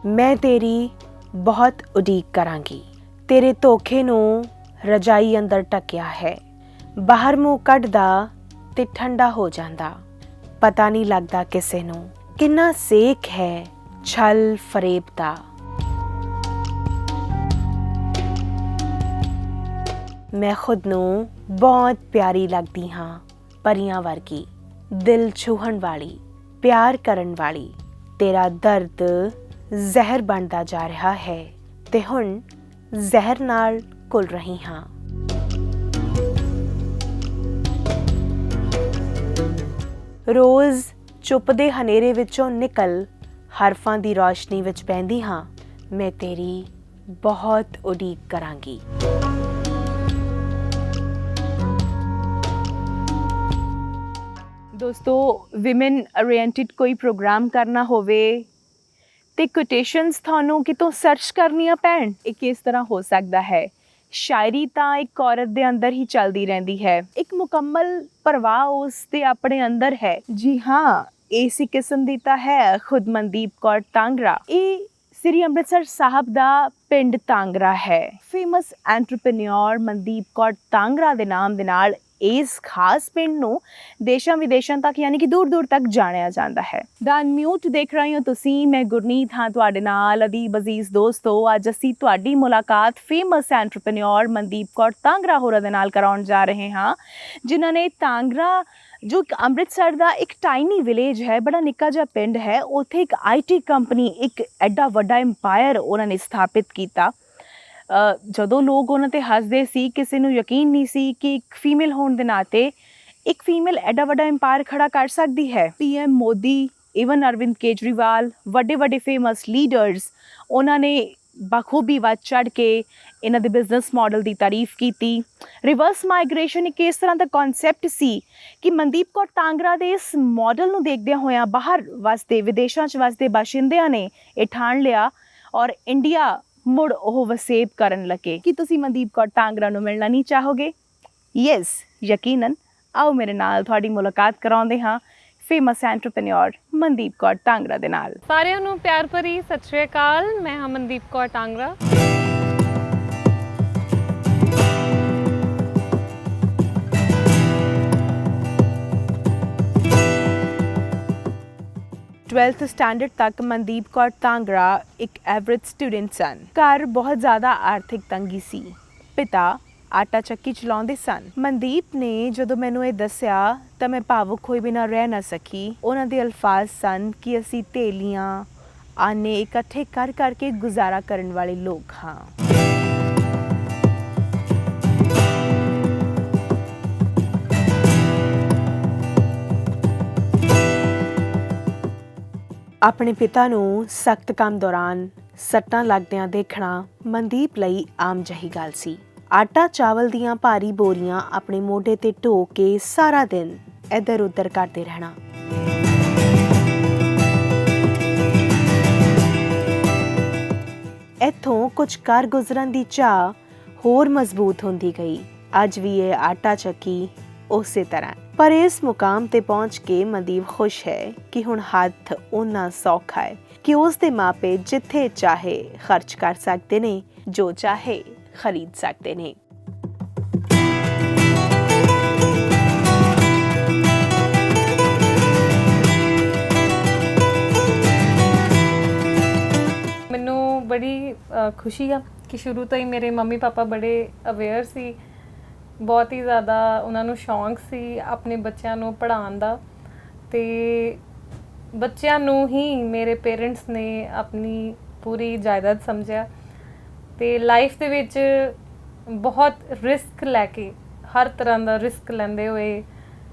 मैं तेरी बहुत उਡੀਕ ਕਰਾਂਗੀ। तेरे ਧੋਖੇ ਨੂੰ ਰਜਾਈ ਅੰਦਰ ਟਕਿਆ ਹੈ। ਬਾਹਰ ਮੂੰਹ ਕੱਢਦਾ ਤੇ ਠੰਡਾ ਹੋ ਜਾਂਦਾ। ਪਤਾ ਨਹੀਂ ਲੱਗਦਾ ਕਿਸੇ ਨੂੰ ਕਿੰਨਾ ਸੇਕ ਹੈ ਛਲ ਫਰੇਬ ਦਾ। ਮੈਂ ਖੁਦ ਨੂੰ ਬਹੁਤ ਪਿਆਰੀ ਲੱਗਦੀ ਹਾਂ, ਪਰੀਆਂ ਵਰਗੀ, ਦਿਲ ਛੂਹਣ ਵਾਲੀ, ਪਿਆਰ ਕਰਨ ਵਾਲੀ। ਤੇਰਾ ਦਰਦ ਜ਼ਹਿਰ ਬਣਦਾ ਜਾ ਰਿਹਾ ਹੈ ਤੇ ਹੁਣ ਜ਼ਹਿਰ ਨਾਲ ਘੁਲ ਰਹੀ ਹਾਂ। ਰੋਜ਼ ਚੁੱਪ ਦੇ ਹਨੇਰੇ ਵਿੱਚੋਂ ਨਿਕਲ ਹਰਫਾਂ ਦੀ ਰੌਸ਼ਨੀ ਵਿੱਚ ਬਹਿੰਦੀ ਹਾਂ। ਮੈਂ ਤੇਰੀ ਬਹੁਤ ਉਡੀਕ ਕਰਾਂਗੀ। ਦੋਸਤੋ, ਵਿਮਨ ਓਰੀਐਂਟਿਡ ਕੋਈ ਪ੍ਰੋਗਰਾਮ ਕਰਨਾ ਹੋਵੇ ਤੇ ਕੋਟੇਸ਼ਨਸ ਤੁਹਾਨੂੰ ਕਿਤੋਂ ਸਰਚ ਕਰਨੀਆਂ ਪੈਣ, ਇਹ ਕਿਸ ਤਰ੍ਹਾਂ ਹੋ ਸਕਦਾ ਹੈ? ਸ਼ਾਇਰੀ ਤਾਂ ਇੱਕ ਔਰਤ ਦੇ ਅੰਦਰ ਹੀ ਚੱਲਦੀ ਰਹਿੰਦੀ ਹੈ, ਇੱਕ ਮੁਕੰਮਲ ਪਰਵਾਹ ਉਸ ਦੇ ਆਪਣੇ ਅੰਦਰ ਹੈ। ਜੀ ਹਾਂ, ਇਸੇ ਕਿਸਮ ਦੀ ਤਾਂ ਹੈ ਖੁਦ ਮਨਦੀਪ ਕੌਰ ਤਾਂਗਰਾ। ਇਹ ਸ੍ਰੀ ਅੰਮ੍ਰਿਤਸਰ ਸਾਹਿਬ ਦਾ ਪਿੰਡ ਤਾਂਗਰਾ ਹੈ। ਫੇਮਸ ਐਂਟਰਪ੍ਰੇਨਿਓਰ ਮਨਦੀਪ ਕੌਰ ਤਾਂਗਰਾ ਦੇ ਨਾਮ ਦੇ ਨਾਲ ਇਸ ਖਾਸ ਪਿੰਡ ਨੂੰ ਦੇਸ਼ਾਂ ਵਿਦੇਸ਼ਾਂ ਤੱਕ ਯਾਨੀ ਕਿ ਦੂਰ ਦੂਰ ਤੱਕ ਜਾਣਿਆ ਜਾਂਦਾ ਹੈ। ਦਾ ਅਨਮਿਊਟ ਦੇਖ ਰਹੇ ਹੋ ਤੁਸੀਂ, ਮੈਂ ਗੁਰਨੀਤ ਹਾਂ ਤੁਹਾਡੇ ਨਾਲ। ਅਦੀਬ ਅਜ਼ੀਜ਼ ਦੋਸਤੋ, ਅੱਜ ਅਸੀਂ ਤੁਹਾਡੀ ਮੁਲਾਕਾਤ ਫੇਮਸ ਐਂਟਰਪ੍ਰੇਨਿਓਰ ਮਨਦੀਪ ਕੌਰ ਤਾਂਗਰਾ ਹੋਰਾਂ ਦੇ ਨਾਲ ਕਰਾਉਣ ਜਾ ਰਹੇ ਹਾਂ, ਜਿਨ੍ਹਾਂ ਨੇ ਤਾਂਗਰਾ ਜੋ ਇੱਕ ਅੰਮ੍ਰਿਤਸਰ ਦਾ ਇੱਕ ਟਾਈਨੀ ਵਿਲੇਜ ਹੈ, ਬੜਾ ਨਿੱਕਾ ਜਿਹਾ ਪਿੰਡ ਹੈ, ਉੱਥੇ ਇੱਕ IT ਕੰਪਨੀ, ਇੱਕ ਐਡਾ ਵੱਡਾ ਇੰਪਾਇਰ ਉਹਨਾਂ ਨੇ ਸਥਾਪਿਤ ਕੀਤਾ। ਜਦੋਂ ਲੋਕ ਉਹਨਾਂ 'ਤੇ ਹੱਸਦੇ ਸੀ, ਕਿਸੇ ਨੂੰ ਯਕੀਨ ਨਹੀਂ ਸੀ ਕਿ ਇੱਕ ਫੀਮੇਲ ਹੋਣ ਦੇ ਨਾਤੇ ਇੱਕ ਫੀਮੇਲ ਐਡਾ ਵੱਡਾ ਇੰਪਾਇਰ ਖੜਾ ਕਰ ਸਕਦੀ ਹੈ। PM ਮੋਦੀ, ਈਵਨ ਅਰਵਿੰਦ ਕੇਜਰੀਵਾਲ, ਵੱਡੇ ਵੱਡੇ ਫੇਮਸ ਲੀਡਰਸ, ਉਹਨਾਂ ਨੇ ਬਖੂਬੀ ਵੱਧ ਚੜ੍ਹ ਕੇ ਇਹਨਾਂ ਦੇ ਬਿਜ਼ਨਸ ਮਾਡਲ ਦੀ ਤਾਰੀਫ ਕੀਤੀ। ਰਿਵਰਸ ਮਾਈਗ੍ਰੇਸ਼ਨ ਇੱਕ ਇਸ ਤਰ੍ਹਾਂ ਦਾ ਕਨਸੈਪਟ ਸੀ ਕਿ ਮਨਦੀਪ ਕੌਰ ਤਾਂਗਰਾ ਦੇ ਇਸ ਮਾਡਲ ਨੂੰ ਦੇਖਦਿਆਂ ਹੋਇਆਂ ਬਾਹਰ ਵਸਦੇ, ਵਿਦੇਸ਼ਾਂ 'ਚ ਵਸਦੇ ਬਾਸ਼ਿੰਦਿਆਂ ਨੇ ਇਹ ਠਾਣ ਲਿਆ ਔਰ ਇੰਡੀਆ ਮੁੜ ਉਹ ਵਸੇਬ ਕਰਨ ਲੱਗੇ। ਕੀ ਤੁਸੀਂ ਮਨਦੀਪ ਕੌਰ ਤਾਂਗਰਾ ਨੂੰ ਮਿਲਣਾ ਨਹੀਂ ਚਾਹੋਗੇ? ਯੈਸ, ਯਕੀਨਨ। ਆਓ ਮੇਰੇ ਨਾਲ ਤੁਹਾਡੀ ਮੁਲਾਕਾਤ ਕਰਾਉਂਦੇ ਹਾਂ ਫੇਮਸ ਐਂਟਰਪ੍ਰੇਨਿਓਰ ਮਨਦੀਪ ਕੌਰ ਤਾਂਗਰਾ ਦੇ ਨਾਲ। ਸਾਰਿਆਂ ਨੂੰ ਪਿਆਰ ਭਰੀ ਸਤਿ ਸ਼੍ਰੀ ਅਕਾਲ। ਮੈਂ ਹਾਂ ਮਨਦੀਪ ਕੌਰ ਤਾਂਗਰਾ। ट्वेल्थ स्टैंडर्ड तक मनदीप कौर तांगरा एक एवरेज स्टूडेंट सन। घर बहुत ज़्यादा आर्थिक तंगी सी। पिता आटा ਚੱਕੀ ਚਲਾਉਂਦੇ ਸਨ। ਮਨਦੀਪ ਨੇ ਜਦੋਂ ਮੈਨੂੰ ਇਹ ਦੱਸਿਆ ਤਾਂ ਮੈਂ ਭਾਵੁਕ ਹੋਏ ਬਿਨਾਂ ਰਹਿ ਨਾ ਸਕੀ। ਉਹਨਾਂ ਦੇ ਅਲਫਾਜ਼ ਸਨ ਕਿ ਅਸੀਂ ਢੇਲੀਆਂ, ਆਨੇ ਇਕੱਠੇ ਕਰ ਕਰਕੇ ਗੁਜ਼ਾਰਾ ਕਰਨ ਵਾਲੇ ਲੋਕ ਹਾਂ। ਆਪਣੇ ਪਿਤਾ ਨੂੰ ਸਖਤ ਕੰਮ ਦੌਰਾਨ ਸੱਟਾਂ ਲੱਗਦਿਆਂ ਦੇਖਣਾ ਮਨਦੀਪ ਲਈ ਆਮ ਜਿਹੀ ਗੱਲ ਸੀ। ਆਟਾ ਚਾਵਲ ਦੀਆਂ ਭਾਰੀ ਬੋਰੀਆਂ ਆਪਣੇ ਮੋਢੇ ਤੇ ਢੋ ਕੇ ਸਾਰਾ ਦਿਨ ਇੱਧਰ ਉੱਧਰ ਕਰਦੇ ਰਹਿਣਾ। ਇੱਥੋਂ ਕੁਝ ਕਰ ਗੁਜ਼ਰਨ ਦੀ ਚਾਹ ਹੋਰ ਮਜ਼ਬੂਤ ਹੁੰਦੀ ਗਈ। ਅੱਜ ਵੀ ਇਹ ਆਟਾ ਚੱਕੀ ਉਸੇ ਤਰ੍ਹਾਂ। ਪਰ ਇਸ ਮੁਕਾਮ ਤੇ ਪਹੁੰਚ ਕੇ ਮਨਦੀਪ ਖੁਸ਼ ਹੈ ਕਿ ਹੁਣ ਹੱਥ ਓਨਾ ਸੌਖਾ ਹੈ ਕਿ ਉਸ ਦੇ ਮਾਪੇ ਜਿੱਥੇ ਚਾਹੇ ਖਰਚ ਕਰ ਸਕਦੇ ਨੇ, ਜੋ ਚਾਹੇ ਖਰੀਦ ਸਕਦੇ ਨੇ। ਮੈਨੂੰ ਬੜੀ ਖੁਸ਼ੀ ਆ ਕਿ ਸ਼ੁਰੂ ਤੋਂ ਹੀ ਮੇਰੇ ਮੰਮੀ ਪਾਪਾ ਬੜੇ ਅਵੇਅਰ ਸੀ। ਬਹੁਤ ਹੀ ਜ਼ਿਆਦਾ ਉਹਨਾਂ ਨੂੰ ਸ਼ੌਂਕ ਸੀ ਆਪਣੇ ਬੱਚਿਆਂ ਨੂੰ ਪੜ੍ਹਾਉਣ ਦਾ, ਅਤੇ ਬੱਚਿਆਂ ਨੂੰ ਹੀ ਮੇਰੇ ਪੇਰੈਂਟਸ ਨੇ ਆਪਣੀ ਪੂਰੀ ਜਾਇਦਾਦ ਸਮਝਿਆ। ਅਤੇ ਲਾਈਫ ਦੇ ਵਿੱਚ ਬਹੁਤ ਰਿਸਕ ਲੈ ਕੇ, ਹਰ ਤਰ੍ਹਾਂ ਦਾ ਰਿਸਕ ਲੈਂਦੇ ਹੋਏ,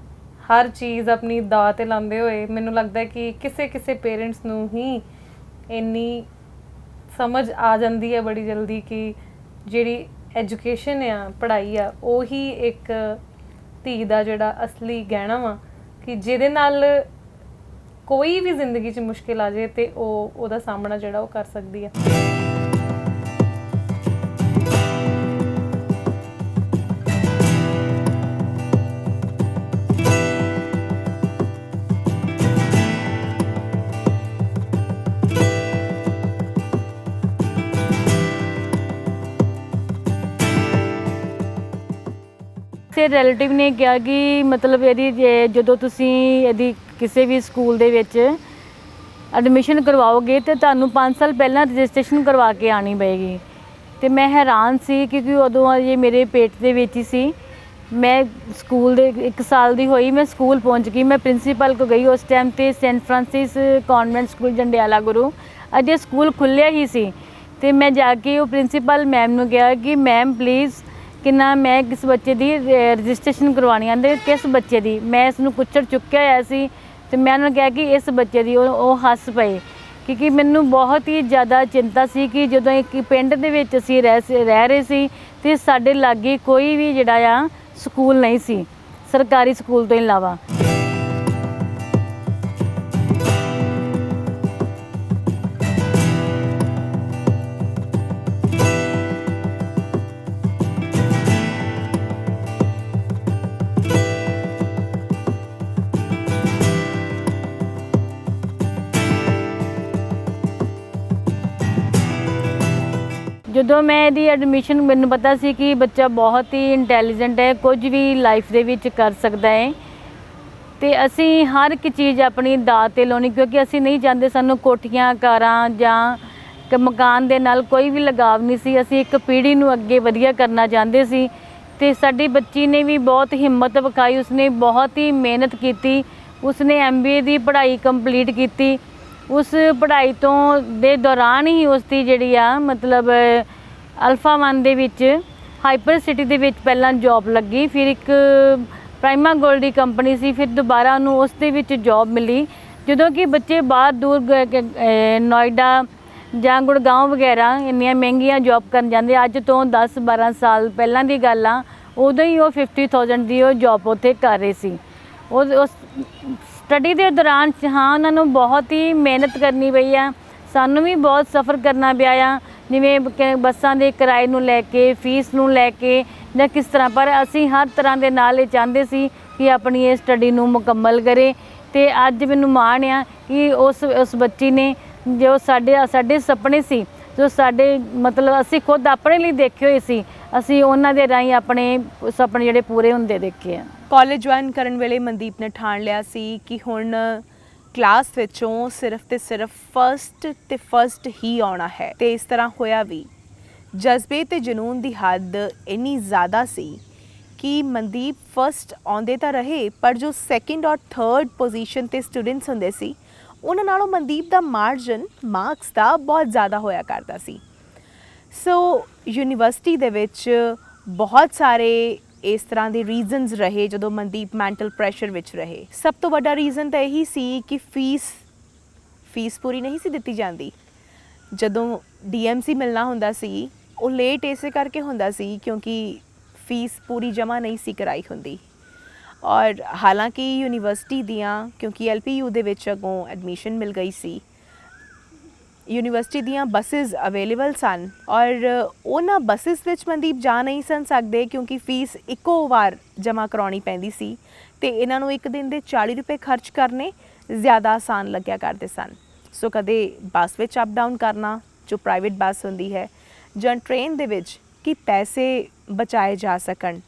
ਹਰ ਚੀਜ਼ ਆਪਣੀ ਦਾਅ 'ਤੇ ਲਾਉਂਦੇ ਹੋਏ, ਮੈਨੂੰ ਲੱਗਦਾ ਕਿ ਕਿਸੇ ਪੇਰੈਂਟਸ ਨੂੰ ਹੀ ਇੰਨੀ ਸਮਝ ਆ ਜਾਂਦੀ ਹੈ ਬੜੀ ਜਲਦੀ ਕਿ ਜਿਹੜੀ ਐਜੂਕੇਸ਼ਨ ਆ, ਪੜ੍ਹਾਈ ਆ, ਉਹੀ ਇੱਕ ਧੀ ਦਾ ਜਿਹੜਾ ਅਸਲੀ ਗਹਿਣਾ ਵਾ, ਕਿ ਜਿਹਦੇ ਨਾਲ ਕੋਈ ਵੀ ਜ਼ਿੰਦਗੀ 'ਚ ਮੁਸ਼ਕਿਲ ਆ ਜਾਏ ਅਤੇ ਉਹਦਾ ਸਾਹਮਣਾ ਜਿਹੜਾ ਉਹ ਕਰ ਸਕਦੀ ਆ। ਦੇ ਰਿਲੇਟਿਵ ਨੇ ਕਿਹਾ ਕਿ ਮਤਲਬ ਇਹਦੀ ਜਦੋਂ ਤੁਸੀਂ ਇਹਦੀ ਕਿਸੇ ਵੀ ਸਕੂਲ ਦੇ ਵਿੱਚ ਐਡਮਿਸ਼ਨ ਕਰਵਾਓਗੇ ਤੇ ਤੁਹਾਨੂੰ 5 ਸਾਲ ਪਹਿਲਾਂ ਰਜਿਸਟ੍ਰੇਸ਼ਨ ਕਰਵਾ ਕੇ ਆਣੀ ਪਏਗੀ। ਤੇ ਮੈਂ ਹੈਰਾਨ ਸੀ ਕਿਉਂਕਿ ਉਦੋਂ ਇਹ ਮੇਰੇ ਪੇਟ ਦੇ ਵਿੱਚ ਹੀ ਸੀ। ਮੈਂ ਸਕੂਲ ਦੇ 1 ਸਾਲ ਦੀ ਹੋਈ, ਮੈਂ ਸਕੂਲ ਪਹੁੰਚ ਗਈ। ਮੈਂ ਪ੍ਰਿੰਸੀਪਲ ਕੋ ਗਈ ਉਸ ਟਾਈਮ ਤੇ Saint Francis convent school Jandiala Guru, ਅਜੇ ਸਕੂਲ ਖੁੱਲ੍ਹਿਆ ਹੀ ਸੀ। ਤੇ ਮੈਂ ਜਾ ਕੇ ਉਹ ਪ੍ਰਿੰਸੀਪਲ ਮੈਮ ਨੂੰ ਕਿਹਾ ਕਿ ਮੈਮ ਪਲੀਜ਼ ਕਿੰਨਾ ਮੈਂ ਕਿਸ ਬੱਚੇ ਦੀ ਰਜਿਸਟ੍ਰੇਸ਼ਨ ਕਰਵਾਉਣੀ ਆਂਦੇ, ਕਿਸ ਬੱਚੇ ਦੀ। ਮੈਂ ਇਸ ਨੂੰ ਕੁੱਛੜ ਚੁੱਕਿਆ ਹੋਇਆ ਸੀ ਤੇ ਮੈਂ ਉਹਨਾਂ ਨੂੰ ਕਿਹਾ ਕਿ ਇਸ ਬੱਚੇ ਦੀ। ਉਹ ਹੱਸ ਪਏ ਕਿਉਂਕਿ ਮੈਨੂੰ ਬਹੁਤ ਹੀ ਜ਼ਿਆਦਾ ਚਿੰਤਾ ਸੀ ਕਿ ਜਦੋਂ ਇੱਕ ਪਿੰਡ ਦੇ ਵਿੱਚ ਅਸੀਂ ਰਹਿ ਰਹੇ ਸੀ ਤੇ ਸਾਡੇ ਲਾਗੇ ਕੋਈ ਵੀ ਜਿਹੜਾ ਆ ਸਕੂਲ ਨਹੀਂ ਸੀ ਸਰਕਾਰੀ ਸਕੂਲ ਤੋਂ ਇਲਾਵਾ। ਜਦੋਂ ਮੈਂ ਇਹਦੀ ਐਡਮਿਸ਼ਨ, ਮੈਨੂੰ ਪਤਾ ਸੀ ਕਿ ਬੱਚਾ ਬਹੁਤ ਹੀ ਇੰਟੈਲੀਜੈਂਟ ਹੈ, ਕੁਝ ਵੀ ਲਾਈਫ ਦੇ ਵਿੱਚ ਕਰ ਸਕਦਾ ਹੈ ਤੇ ਅਸੀਂ ਹਰ ਇੱਕ ਚੀਜ਼ ਆਪਣੀ ਦਾਅ 'ਤੇ ਲਾਉਣੀ, ਕਿਉਂਕਿ ਅਸੀਂ ਨਹੀਂ ਚਾਹੁੰਦੇ ਸਾਨੂੰ ਕੋਠੀਆਂ ਕਾਰਾਂ ਜਾਂ ਮਕਾਨ ਦੇ ਨਾਲ ਕੋਈ ਵੀ ਲਗਾਵ ਨਹੀਂ ਸੀ। ਅਸੀਂ ਇੱਕ ਪੀੜ੍ਹੀ ਨੂੰ ਅੱਗੇ ਵਧੀਆ ਕਰਨਾ ਚਾਹੁੰਦੇ ਸੀ ਤੇ ਸਾਡੀ ਬੱਚੀ ਨੇ ਵੀ ਬਹੁਤ ਹਿੰਮਤ ਵਿਖਾਈ, ਉਸਨੇ ਬਹੁਤ ਹੀ ਮਿਹਨਤ ਕੀਤੀ। ਉਸਨੇ MBA ਦੀ ਪੜ੍ਹਾਈ ਕੰਪਲੀਟ ਕੀਤੀ। ਉਸ ਪੜ੍ਹਾਈ ਤੋਂ ਦੇ ਦੌਰਾਨ ਹੀ ਉਸ ਦੀ ਜਿਹੜੀ ਆ ਮਤਲਬ ਅਲਫਾ 1 ਦੇ ਵਿੱਚ ਹਾਈਪਰ ਸਿਟੀ ਦੇ ਵਿੱਚ ਪਹਿਲਾਂ ਜੋਬ ਲੱਗੀ, ਫਿਰ ਇੱਕ ਪ੍ਰਾਈਮਾ ਗੋਲਡ ਦੀ ਕੰਪਨੀ ਸੀ, ਫਿਰ ਦੁਬਾਰਾ ਉਹਨੂੰ ਉਸ ਦੇ ਵਿੱਚ ਜੋਬ ਮਿਲੀ। ਜਦੋਂ ਕਿ ਬੱਚੇ ਬਾਹਰ ਦੂਰ ਨੋਇਡਾ ਜਾਂ ਗੁੜਗਾਉਂ ਵਗੈਰਾ ਇੰਨੀਆਂ ਮਹਿੰਗੀਆਂ ਜੋਬ ਕਰਨ ਜਾਂਦੇ, ਅੱਜ ਤੋਂ 10-12 ਸਾਲ ਪਹਿਲਾਂ ਦੀ ਗੱਲ ਆ, ਉਦੋਂ ਹੀ ਉਹ 50,000 ਦੀ ਉਹ ਜੋਬ ਉੱਥੇ ਕਰ ਰਹੇ ਸੀ। ਉਸ ਸਟੱਡੀ ਦੇ ਦੌਰਾਨ ਹਾਂ ਉਹਨਾਂ ਨੂੰ ਬਹੁਤ ਹੀ ਮਿਹਨਤ ਕਰਨੀ ਪਈ ਆ, ਸਾਨੂੰ ਵੀ ਬਹੁਤ ਸਫ਼ਰ ਕਰਨਾ ਪਿਆ ਆ, ਜਿਵੇਂ ਬੱਸਾਂ ਦੇ ਕਿਰਾਏ ਨੂੰ ਲੈ ਕੇ, ਫੀਸ ਨੂੰ ਲੈ ਕੇ ਜਾਂ ਕਿਸ ਤਰ੍ਹਾਂ, ਪਰ ਅਸੀਂ ਹਰ ਤਰ੍ਹਾਂ ਦੇ ਨਾਲ ਇਹ ਚਾਹੁੰਦੇ ਸੀ ਕਿ ਆਪਣੀ ਇਹ ਸਟੱਡੀ ਨੂੰ ਮੁਕੰਮਲ ਕਰੇ। ਤੇ ਅੱਜ ਮੈਨੂੰ ਮਾਣ ਆ ਕਿ ਉਸ ਬੱਚੀ ਨੇ ਜੋ ਸਾਡੇ ਸੁਪਨੇ ਸੀ, ਜੋ ਸਾਡੇ ਮਤਲਬ ਅਸੀਂ ਖੁਦ ਆਪਣੇ ਲਈ ਦੇਖੇ ਹੋਏ ਸੀ, ਅਸੀਂ ਉਹਨਾਂ ਦੇ ਰਾਹੀਂ ਆਪਣੇ ਸੁਪਨੇ ਜਿਹੜੇ ਪੂਰੇ ਹੁੰਦੇ ਦੇਖੇ ਆ। ਕਾਲਜ ਜੁਆਇਨ ਕਰਨ ਵੇਲੇ ਮਨਦੀਪ ਨੇ ਠਾਣ ਲਿਆ ਸੀ ਕਿ ਹੁਣ ਕਲਾਸ ਵਿੱਚੋਂ ਸਿਰਫ ਤੇ ਸਿਰਫ ਫਸਟ ਹੀ ਆਉਣਾ ਹੈ ਤੇ ਇਸ ਤਰ੍ਹਾਂ ਹੋਇਆ ਵੀ। ਜਜ਼ਬੇ ਤੇ ਜਨੂਨ ਦੀ ਹੱਦ ਇੰਨੀ ਜ਼ਿਆਦਾ ਸੀ ਕਿ ਮਨਦੀਪ ਫਸਟ ਆਉਂਦੇ ਤਾਂ ਰਹੇ, ਪਰ ਜੋ ਸੈਕਿੰਡ ਔਰ ਥਰਡ ਪੋਜੀਸ਼ਨ ਤੇ ਸਟੂਡੈਂਟਸ ਹੁੰਦੇ ਸੀ ਉਹਨਾਂ ਨਾਲੋਂ ਮਨਦੀਪ ਦਾ ਮਾਰਜਨ ਮਾਰਕਸ ਦਾ ਬਹੁਤ ਜ਼ਿਆਦਾ ਹੋਇਆ ਕਰਦਾ ਸੀ। ਸੋ ਯੂਨੀਵਰਸਿਟੀ ਦੇ ਵਿੱਚ ਬਹੁਤ ਸਾਰੇ ਇਸ ਤਰ੍ਹਾਂ ਦੇ ਰੀਜ਼ਨਸ ਰਹੇ ਜਦੋਂ ਮਨਦੀਪ ਮੈਂਟਲ ਪ੍ਰੈਸ਼ਰ ਵਿੱਚ ਰਹੇ। ਸਭ ਤੋਂ ਵੱਡਾ ਰੀਜ਼ਨ ਤਾਂ ਇਹੀ ਸੀ ਕਿ ਫੀਸ ਪੂਰੀ ਨਹੀਂ ਸੀ ਦਿੱਤੀ ਜਾਂਦੀ। ਜਦੋਂ DMC ਮਿਲਣਾ ਹੁੰਦਾ ਸੀ ਉਹ ਲੇਟ ਇਸੇ ਕਰਕੇ ਹੁੰਦਾ ਸੀ ਕਿਉਂਕਿ ਫੀਸ ਪੂਰੀ ਜਮ੍ਹਾਂ ਨਹੀਂ ਸੀ ਕਰਾਈ ਹੁੰਦੀ। ਔਰ ਹਾਲਾਂਕਿ ਯੂਨੀਵਰਸਿਟੀ ਦੀਆਂ, ਕਿਉਂਕਿ LPU ਦੇ ਵਿੱਚ ਅੱਗੋਂ ਐਡਮਿਸ਼ਨ ਮਿਲ ਗਈ ਸੀ, ਯੂਨੀਵਰਸਿਟੀ ਦੀਆਂ ਬੱਸਿਸ ਅਵੇਲੇਬਲ ਸਨ ਔਰ ਉਹਨਾਂ ਬੱਸਿਸ ਵਿੱਚ ਮਨਦੀਪ ਜਾ ਨਹੀਂ ਸਨ ਸਕਦੇ ਕਿਉਂਕਿ ਫੀਸ ਇੱਕੋ ਵਾਰ ਜਮ੍ਹਾਂ ਕਰਾਉਣੀ ਪੈਂਦੀ ਸੀ ਤੇ ਇਹਨਾਂ ਨੂੰ ਇੱਕ ਦਿਨ ਦੇ 40 ਰੁਪਏ ਖਰਚ ਕਰਨੇ ਜ਼ਿਆਦਾ ਆਸਾਨ ਲੱਗਿਆ ਕਰਦੇ ਸਨ। ਸੋ ਕਦੇ ਬੱਸ ਵਿੱਚ ਅਪ ਡਾਊਨ ਕਰਨਾ ਜੋ ਪ੍ਰਾਈਵੇਟ ਬੱਸ ਹੁੰਦੀ ਹੈ ਜਾਂ ਟ੍ਰੇਨ ਦੇ ਵਿੱਚ ਕਿ ਪੈਸੇ ਬਚਾਏ ਜਾ ਸਕਣ।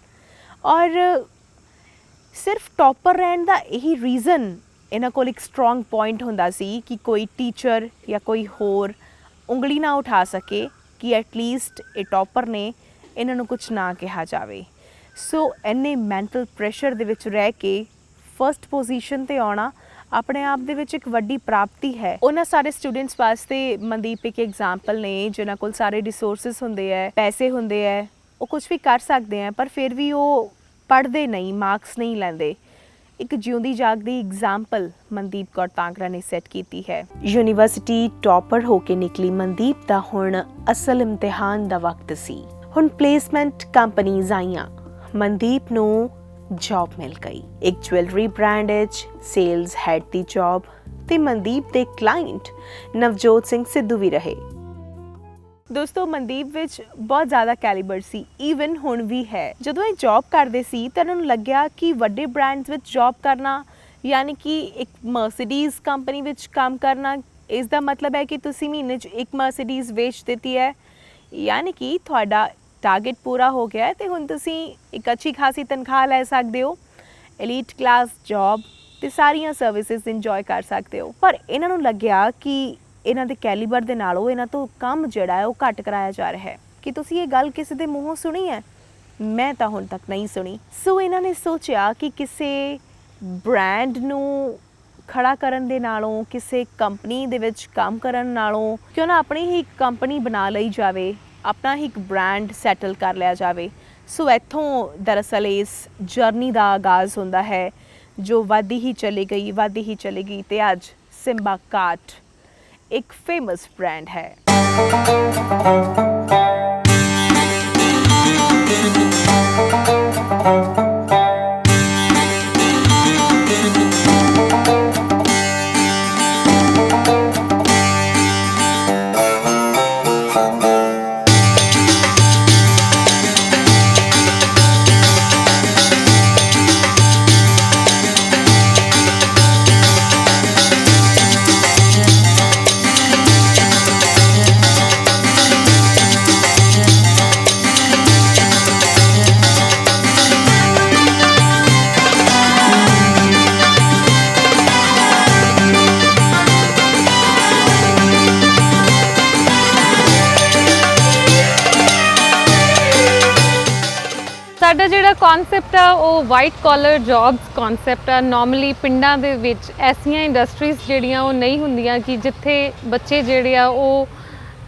ਔਰ ਸਿਰਫ ਟੌਪਰ ਰਹਿਣ ਦਾ ਇਹੀ ਰੀਜ਼ਨ ਇਹਨਾਂ ਕੋਲ ਇੱਕ ਸਟਰੋਂਗ ਪੁਆਇੰਟ ਹੁੰਦਾ ਸੀ ਕਿ ਕੋਈ ਟੀਚਰ ਜਾਂ ਕੋਈ ਹੋਰ ਉਂਗਲੀ ਨਾ ਉਠਾ ਸਕੇ ਕਿ ਐਟਲੀਸਟ ਇਹ ਟੌਪਰ ਨੇ, ਇਹਨਾਂ ਨੂੰ ਕੁਝ ਨਾ ਕਿਹਾ ਜਾਵੇ। ਸੋ ਇੰਨੇ ਮੈਂਟਲ ਪ੍ਰੈਸ਼ਰ ਦੇ ਵਿੱਚ ਰਹਿ ਕੇ ਫਸਟ ਪੋਜੀਸ਼ਨ 'ਤੇ ਆਉਣਾ ਆਪਣੇ ਆਪ ਦੇ ਵਿੱਚ ਇੱਕ ਵੱਡੀ ਪ੍ਰਾਪਤੀ ਹੈ। ਉਹਨਾਂ ਸਾਰੇ ਸਟੂਡੈਂਟਸ ਵਾਸਤੇ ਮਨਦੀਪ ਇੱਕ ਐਗਜ਼ਾਮਪਲ ਨੇ ਜਿਨ੍ਹਾਂ ਕੋਲ ਸਾਰੇ ਰਿਸੋਰਸਿਸ ਹੁੰਦੇ ਹੈ, ਪੈਸੇ ਹੁੰਦੇ ਹੈ, ਉਹ ਕੁਝ ਵੀ ਕਰ ਸਕਦੇ ਹੈ ਪਰ ਫਿਰ ਵੀ ਉਹ ਪੜ੍ਹਦੇ ਨਹੀਂ, ਮਾਰਕਸ ਨਹੀਂ ਲੈਂਦੇ। ਇੱਕ ਜਿਉਂਦੀ ਜਾਗਦੀ ਐਗਜ਼ਾਮਪਲ ਮਨਦੀਪ ਕੌਰ ਤਾਂਗਰਾ ਨੇ ਸੈੱਟ ਕੀਤੀ ਹੈ। ਯੂਨੀਵਰਸਿਟੀ ਟੌਪਰ ਹੋ ਕੇ ਨਿਕਲੀ ਮਨਦੀਪ ਦਾ ਹੁਣ ਅਸਲ ਇਮਤਿਹਾਨ ਦਾ ਵਕਤ ਸੀ। ਹੁਣ ਪਲੇਸਮੈਂਟ ਕੰਪਨੀਆਂ ਆਈਆਂ, ਮਨਦੀਪ ਨੂੰ ਜੌਬ ਮਿਲ ਗਈ। ਇੱਕ ਜੁਐਲਰੀ ਬ੍ਰਾਂਡ ਵਿੱਚ ਸੇਲਸ ਹੈਡ ਦੀ ਜੌਬ ਤੇ ਮਨਦੀਪ ਦੇ ਕਲਾਇੰਟ ਨਵਜੋਤ ਸਿੰਘ ਸਿੱਧੂ ਵੀ ਰਹੇ। ਦੋਸਤੋ ਮਨਦੀਪ ਵਿੱਚ ਬਹੁਤ ਜ਼ਿਆਦਾ ਕੈਲੀਬਰ ਸੀ, ਈਵਨ ਹੁਣ ਵੀ ਹੈ। ਜਦੋਂ ਇਹ ਜੌਬ ਕਰਦੇ ਸੀ ਤਾਂ ਉਹਨਾਂ ਨੂੰ ਲੱਗਿਆ ਕਿ ਵੱਡੇ ਬ੍ਰਾਂਡਸ ਵਿੱਚ ਜੌਬ ਕਰਨਾ ਯਾਨੀ ਕਿ ਇੱਕ ਮਰਸੀਡੀਜ਼ ਕੰਪਨੀ ਵਿੱਚ ਕੰਮ ਕਰਨਾ, ਇਸ ਦਾ ਮਤਲਬ ਹੈ ਕਿ ਤੁਸੀਂ ਮਹੀਨੇ 'ਚ ਇੱਕ ਮਰਸੀਡੀਜ਼ ਵੇਚ ਦਿੱਤੀ ਹੈ, ਯਾਨੀ ਕਿ ਤੁਹਾਡਾ ਟਾਰਗੇਟ ਪੂਰਾ ਹੋ ਗਿਆ ਹੈ ਤੇ ਹੁਣ ਤੁਸੀਂ ਇੱਕ ਅੱਛੀ ਖਾਸੀ ਤਨਖਾਹ ਲੈ ਸਕਦੇ ਹੋ, ਐਲੀਟ ਕਲਾਸ ਜੌਬ ਤੇ ਸਾਰੀਆਂ ਸਰਵਿਸਿਜ਼ ਇੰਜੋਏ ਕਰ ਸਕਦੇ ਹੋ। ਪਰ ਇਹਨਾਂ ਨੂੰ ਲੱਗਿਆ ਕਿ ਇਹਨਾਂ ਦੇ ਕੈਲੀਬਰ ਦੇ ਨਾਲੋਂ ਇਹਨਾਂ ਤੋਂ ਕੰਮ ਜਿਹੜਾ ਹੈ ਉਹ ਘੱਟ ਕਰਾਇਆ ਜਾ ਰਿਹਾ ਹੈ। ਕਿ ਤੁਸੀਂ ਇਹ ਗੱਲ ਕਿਸੇ ਦੇ ਮੂੰਹੋਂ ਸੁਣੀ ਹੈ? ਮੈਂ ਤਾਂ ਹੁਣ ਤੱਕ ਨਹੀਂ ਸੁਣੀ। ਸੋ ਇਹਨਾਂ ਨੇ ਸੋਚਿਆ ਕਿ ਕਿਸੇ ਬ੍ਰਾਂਡ ਨੂੰ ਖੜਾ ਕਰਨ ਦੇ ਨਾਲੋਂ, ਕਿਸੇ ਕੰਪਨੀ ਦੇ ਵਿੱਚ ਕੰਮ ਕਰਨ ਨਾਲੋਂ ਕਿਉਂ ਨਾ ਆਪਣੀ ਹੀ ਕੰਪਨੀ ਬਣਾ ਲਈ ਜਾਵੇ, ਆਪਣਾ ਹੀ ਇੱਕ ਬ੍ਰਾਂਡ ਸੈਟਲ ਕਰ ਲਿਆ ਜਾਵੇ। ਸੋ ਇੱਥੋਂ ਦਰਅਸਲ ਇਸ ਜਰਨੀ ਦਾ ਆਗਾਜ਼ ਹੁੰਦਾ ਹੈ ਜੋ ਵੱਧਦੀ ਹੀ ਚਲੀ ਗਈ ਤੇ ਅੱਜ ਸਿੰਬਾ ਕਾਟ ਇੱਕ ਫੇਮਸ ਬ੍ਰਾਂਡ ਹੈ। ਸਾਡਾ ਜਿਹੜਾ ਕਨਸੈਪਟ ਆ ਉਹ ਵਾਈਟ ਕਾਲਰ ਜੌਬਸ ਕਨਸੈਪਟ ਆ। ਨਾਰਮਲੀ ਪਿੰਡਾਂ ਦੇ ਵਿੱਚ ਐਸੀਆਂ ਇੰਡਸਟਰੀਜ਼ ਜਿਹੜੀਆਂ ਉਹ ਨਹੀਂ ਹੁੰਦੀਆਂ ਕਿ ਜਿੱਥੇ ਬੱਚੇ ਜਿਹੜੇ ਆ ਉਹ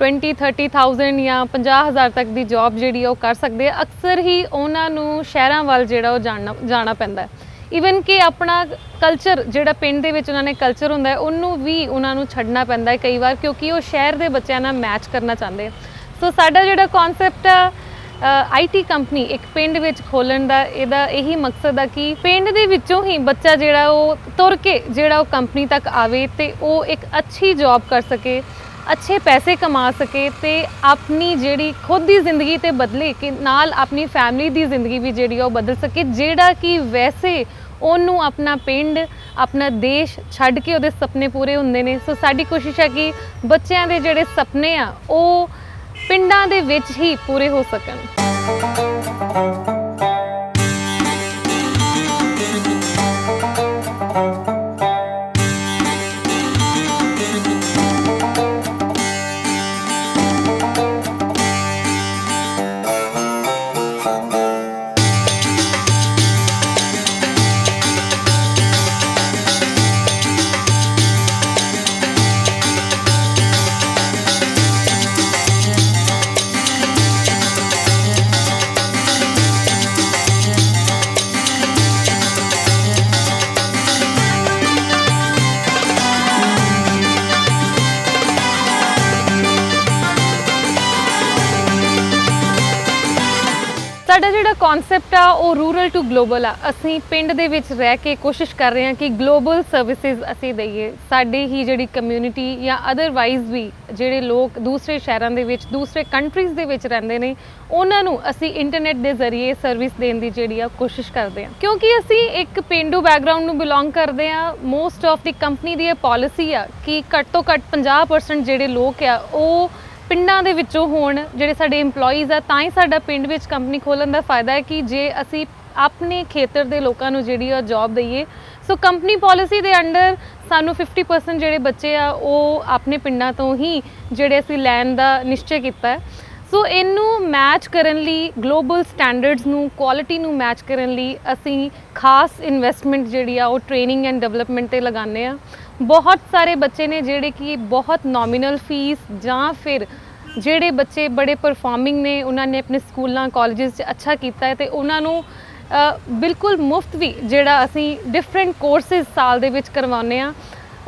20-30,000 ਜਾਂ 50,000 ਤੱਕ ਦੀ ਜੌਬ ਜਿਹੜੀ ਆ ਉਹ ਕਰ ਸਕਦੇ ਆ। ਅਕਸਰ ਹੀ ਉਹਨਾਂ ਨੂੰ ਸ਼ਹਿਰਾਂ ਵੱਲ ਜਿਹੜਾ ਉਹ ਜਾਣਾ ਪੈਂਦਾ। ਈਵਨ ਕਿ ਆਪਣਾ ਕਲਚਰ ਜਿਹੜਾ ਪਿੰਡ ਦੇ ਵਿੱਚ ਉਹਨਾਂ ਨੇ ਕਲਚਰ ਹੁੰਦਾ ਉਹਨੂੰ ਵੀ ਉਹਨਾਂ ਨੂੰ ਛੱਡਣਾ ਪੈਂਦਾ ਕਈ ਵਾਰ, ਕਿਉਂਕਿ ਉਹ ਸ਼ਹਿਰ ਦੇ ਬੱਚਿਆਂ ਨਾਲ ਮੈਚ ਕਰਨਾ ਚਾਹੁੰਦੇ ਆ। ਸੋ ਸਾਡਾ ਜਿਹੜਾ ਕਨਸੈਪਟ ਆ IT ਕੰਪਨੀ ਇੱਕ ਪਿੰਡ ਵਿੱਚ ਖੋਲ੍ਹਣ ਦਾ, ਇਹਦਾ ਇਹੀ ਮਕਸਦ ਆ ਕਿ ਪਿੰਡ ਦੇ ਵਿੱਚੋਂ ਹੀ ਬੱਚਾ ਜਿਹੜਾ ਉਹ ਤੁਰ ਕੇ ਜਿਹੜਾ ਉਹ ਕੰਪਨੀ ਤੱਕ ਆਵੇ ਤੇ ਉਹ ਇੱਕ ਅੱਛੀ ਜੌਬ ਕਰ ਸਕੇ, ਅੱਛੇ ਪੈਸੇ ਕਮਾ ਸਕੇ ਤੇ ਆਪਣੀ ਜਿਹੜੀ ਖੁਦ ਦੀ ਜ਼ਿੰਦਗੀ ਤੇ ਬਦਲੇ ਕਿ ਨਾਲ ਆਪਣੀ ਫੈਮਿਲੀ ਦੀ ਜ਼ਿੰਦਗੀ ਵੀ ਜਿਹੜੀ ਉਹ ਬਦਲ ਸਕੇ, ਜਿਹੜਾ ਕਿ ਵੈਸੇ ਉਹਨੂੰ ਆਪਣਾ ਪਿੰਡ, ਆਪਣਾ ਦੇਸ਼ ਛੱਡ ਕੇ ਉਹਦੇ ਸੁਪਨੇ ਪੂਰੇ ਹੁੰਦੇ ਨੇ। ਸੋ ਸਾਡੀ ਕੋਸ਼ਿਸ਼ ਹੈ ਕਿ ਬੱਚਿਆਂ ਦੇ ਜਿਹੜੇ ਸੁਪਨੇ ਆ ਉਹ ਪਿੰਡਾਂ ਦੇ ਵਿੱਚ ਹੀ ਪੂਰੇ ਹੋ ਸਕਣ। ਸਾਡਾ ਜਿਹੜਾ ਕਨਸੈਪਟ ਆ ਉਹ ਰੂਰਲ ਟੂ ਗਲੋਬਲ ਆ। ਅਸੀਂ ਪਿੰਡ ਦੇ ਵਿੱਚ ਰਹਿ ਕੇ ਕੋਸ਼ਿਸ਼ ਕਰ ਰਹੇ ਹਾਂ ਕਿ ਗਲੋਬਲ ਸਰਵਿਸਿਜ਼ ਅਸੀਂ ਦਈਏ। ਸਾਡੀ ਹੀ ਜਿਹੜੀ ਕਮਿਊਨਿਟੀ ਜਾਂ ਅਦਰਵਾਈਜ਼ ਵੀ ਜਿਹੜੇ ਲੋਕ ਦੂਸਰੇ ਸ਼ਹਿਰਾਂ ਦੇ ਵਿੱਚ, ਦੂਸਰੇ ਕੰਟਰੀਜ਼ ਦੇ ਵਿੱਚ ਰਹਿੰਦੇ ਨੇ, ਉਹਨਾਂ ਨੂੰ ਅਸੀਂ ਇੰਟਰਨੈਟ ਦੇ ਜ਼ਰੀਏ ਸਰਵਿਸ ਦੇਣ ਦੀ ਜਿਹੜੀ ਆ ਕੋਸ਼ਿਸ਼ ਕਰਦੇ ਹਾਂ। ਕਿਉਂਕਿ ਅਸੀਂ ਇੱਕ ਪੇਂਡੂ ਬੈਕਗਰਾਊਂਡ ਨੂੰ ਬਿਲੋਂਗ ਕਰਦੇ ਹਾਂ। ਮੋਸਟ ਆਫ ਦੀ ਕੰਪਨੀ ਦੀ ਇਹ ਪਾਲਿਸੀ ਆ ਕਿ ਘੱਟ ਤੋਂ ਘੱਟ 50% ਜਿਹੜੇ ਲੋਕ ਆ ਉਹ ਪਿੰਡਾਂ ਦੇ ਵਿੱਚੋਂ ਹੋਣ, ਜਿਹੜੇ ਸਾਡੇ EMPLOYEES ਆ। ਤਾਂ ਹੀ ਸਾਡਾ ਪਿੰਡ ਵਿੱਚ ਕੰਪਨੀ ਖੋਲ੍ਹਣ ਦਾ ਫਾਇਦਾ ਹੈ ਕਿ ਜੇ ਅਸੀਂ ਆਪਣੇ ਖੇਤਰ ਦੇ ਲੋਕਾਂ ਨੂੰ ਜਿਹੜੀ ਆ ਜੌਬ ਦਈਏ। ਸੋ ਕੰਪਨੀ ਪਾਲਿਸੀ ਦੇ ਅੰਡਰ ਸਾਨੂੰ 50% ਜਿਹੜੇ ਬੱਚੇ ਆ ਉਹ ਆਪਣੇ ਪਿੰਡਾਂ ਤੋਂ ਹੀ ਜਿਹੜੇ ਅਸੀਂ ਲੈਣ ਦਾ ਨਿਸ਼ਚੈ ਕੀਤਾ ਹੈ। ਸੋ ਇਹਨੂੰ ਮੈਚ ਕਰਨ ਲਈ, ਗਲੋਬਲ ਸਟੈਂਡਰਡਸ ਨੂੰ, ਕੁਆਲਿਟੀ ਨੂੰ ਮੈਚ ਕਰਨ ਲਈ ਅਸੀਂ ਖਾਸ ਇਨਵੈਸਟਮੈਂਟ ਜਿਹੜੀ ਆ ਉਹ ਟ੍ਰੇਨਿੰਗ ਐਂਡ ਡਿਵੈਲਪਮੈਂਟ 'ਤੇ ਲਗਾਉਂਦੇ ਆ। ਬਹੁਤ ਸਾਰੇ ਬੱਚੇ ਨੇ ਜਿਹੜੇ ਕਿ ਬਹੁਤ ਨੋਮੀਨਲ ਫੀਸ ਜਾਂ ਫਿਰ ਜਿਹੜੇ ਬੱਚੇ ਬੜੇ ਪਰਫਾਰਮਿੰਗ ਨੇ, ਉਹਨਾਂ ਨੇ ਆਪਣੇ ਸਕੂਲਾਂ ਕਾਲਜਿਸ 'ਚ ਅੱਛਾ ਕੀਤਾ ਹੈ ਤੇ ਉਹਨਾਂ ਨੂੰ ਬਿਲਕੁਲ ਮੁਫਤ ਵੀ ਜਿਹੜਾ ਅਸੀਂ ਡਿਫਰੈਂਟ ਕੋਰਸਿਸ ਸਾਲ ਦੇ ਵਿੱਚ ਕਰਵਾਉਂਦੇ ਆ,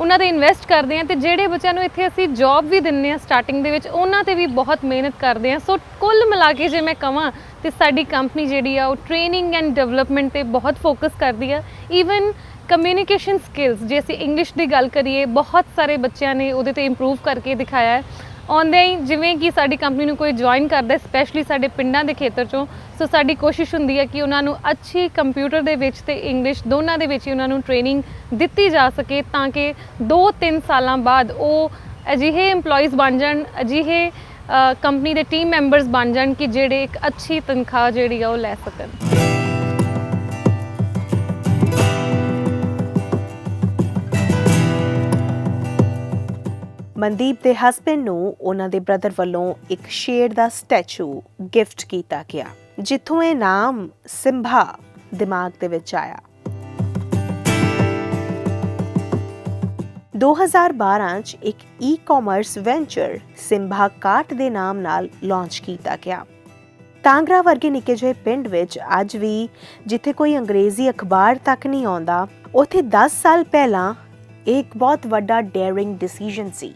ਉਹਨਾਂ 'ਤੇ ਇਨਵੈਸਟ ਕਰਦੇ ਹਾਂ। ਤੇ ਜਿਹੜੇ ਬੱਚਿਆਂ ਨੂੰ ਇੱਥੇ ਅਸੀਂ ਜੌਬ ਵੀ ਦਿੰਦੇ ਹਾਂ ਸਟਾਰਟਿੰਗ ਦੇ ਵਿੱਚ, ਉਹਨਾਂ 'ਤੇ ਵੀ ਬਹੁਤ ਮਿਹਨਤ ਕਰਦੇ ਹਾਂ। ਸੋ ਕੁੱਲ ਮਿਲਾ ਕੇ ਜੇ ਮੈਂ ਕਹਾਂ ਤੇ ਸਾਡੀ ਕੰਪਨੀ ਜਿਹੜੀ ਆ ਉਹ ਟ੍ਰੇਨਿੰਗ ਐਂਡ ਡਿਵੈਲਪਮੈਂਟ 'ਤੇ ਬਹੁਤ ਫੋਕਸ ਕਰਦੀ ਆ। ਈਵਨ ਕਮਿਊਨੀਕੇਸ਼ਨ ਸਕਿੱਲਸ, ਜੇ ਅਸੀਂ ਇੰਗਲਿਸ਼ ਦੀ ਗੱਲ ਕਰੀਏ, ਬਹੁਤ ਸਾਰੇ ਬੱਚਿਆਂ ਨੇ ਉਹਦੇ 'ਤੇ ਇੰਪਰੂਵ ਕਰਕੇ ਦਿਖਾਇਆ ਹੈ। ਆਉਂਦੇ ਹੀ ਜਿਵੇਂ ਕਿ ਸਾਡੀ ਕੰਪਨੀ ਨੂੰ ਕੋਈ ਜੁਆਇਨ ਕਰਦਾ, ਸਪੈਸ਼ਲੀ ਸਾਡੇ ਪਿੰਡਾਂ ਦੇ ਖੇਤਰ 'ਚੋਂ, ਸੋ ਸਾਡੀ ਕੋਸ਼ਿਸ਼ ਹੁੰਦੀ ਹੈ ਕਿ ਉਹਨਾਂ ਨੂੰ ਅੱਛੀ ਕੰਪਿਊਟਰ ਦੇ ਵਿੱਚ ਤੇ ਇੰਗਲਿਸ਼ ਦੋਨਾਂ ਦੇ ਵਿੱਚ ਹੀ ਉਹਨਾਂ ਨੂੰ ਟ੍ਰੇਨਿੰਗ ਦਿੱਤੀ ਜਾ ਸਕੇ, ਤਾਂ ਕਿ 2-3 ਸਾਲਾਂ ਬਾਅਦ ਉਹ ਅਜਿਹੇ EMPLOYEES ਬਣ ਜਾਣ, ਅਜਿਹੇ ਕੰਪਨੀ ਦੇ ਟੀਮ ਮੈਂਬਰਸ ਬਣ ਜਾਣ ਕਿ ਜਿਹੜੇ ਇੱਕ ਅੱਛੀ ਤਨਖਾਹ ਜਿਹੜੀ ਆ ਉਹ ਲੈ ਸਕਣ। ਮਨਦੀਪ ਦੇ ਹਸਬੈਂਡ ਨੂੰ ਉਹਨਾਂ ਦੇ ਬ੍ਰਦਰ ਵੱਲੋਂ ਇੱਕ ਸ਼ੇਰ ਦਾ ਸਟੈਚੂ ਗਿਫਟ ਕੀਤਾ ਗਿਆ, ਜਿੱਥੋਂ ਇਹ ਨਾਮ ਸਿੰਬਾ ਦਿਮਾਗ ਦੇ ਵਿੱਚ ਆਇਆ। 2012 'ਚ ਇੱਕ ਈ-ਕਾਮਰਸ ਵੈਂਚਰ ਸਿੰਬਾ ਕਾਰਟ ਦੇ ਨਾਮ ਨਾਲ ਲਾਂਚ ਕੀਤਾ ਗਿਆ। ਤਾਂਗਰਾ ਵਰਗੇ ਨਿੱਕੇ ਜਿਹੇ ਪਿੰਡ ਵਿੱਚ ਅੱਜ ਵੀ ਜਿੱਥੇ ਕੋਈ ਅੰਗਰੇਜ਼ੀ ਅਖਬਾਰ ਤੱਕ ਨਹੀਂ ਆਉਂਦਾ, ਉੱਥੇ 10 ਸਾਲ ਪਹਿਲਾਂ ਇਹ ਇੱਕ ਬਹੁਤ ਵੱਡਾ ਡੇਅਰਿੰਗ ਡਿਸੀਜਨ ਸੀ।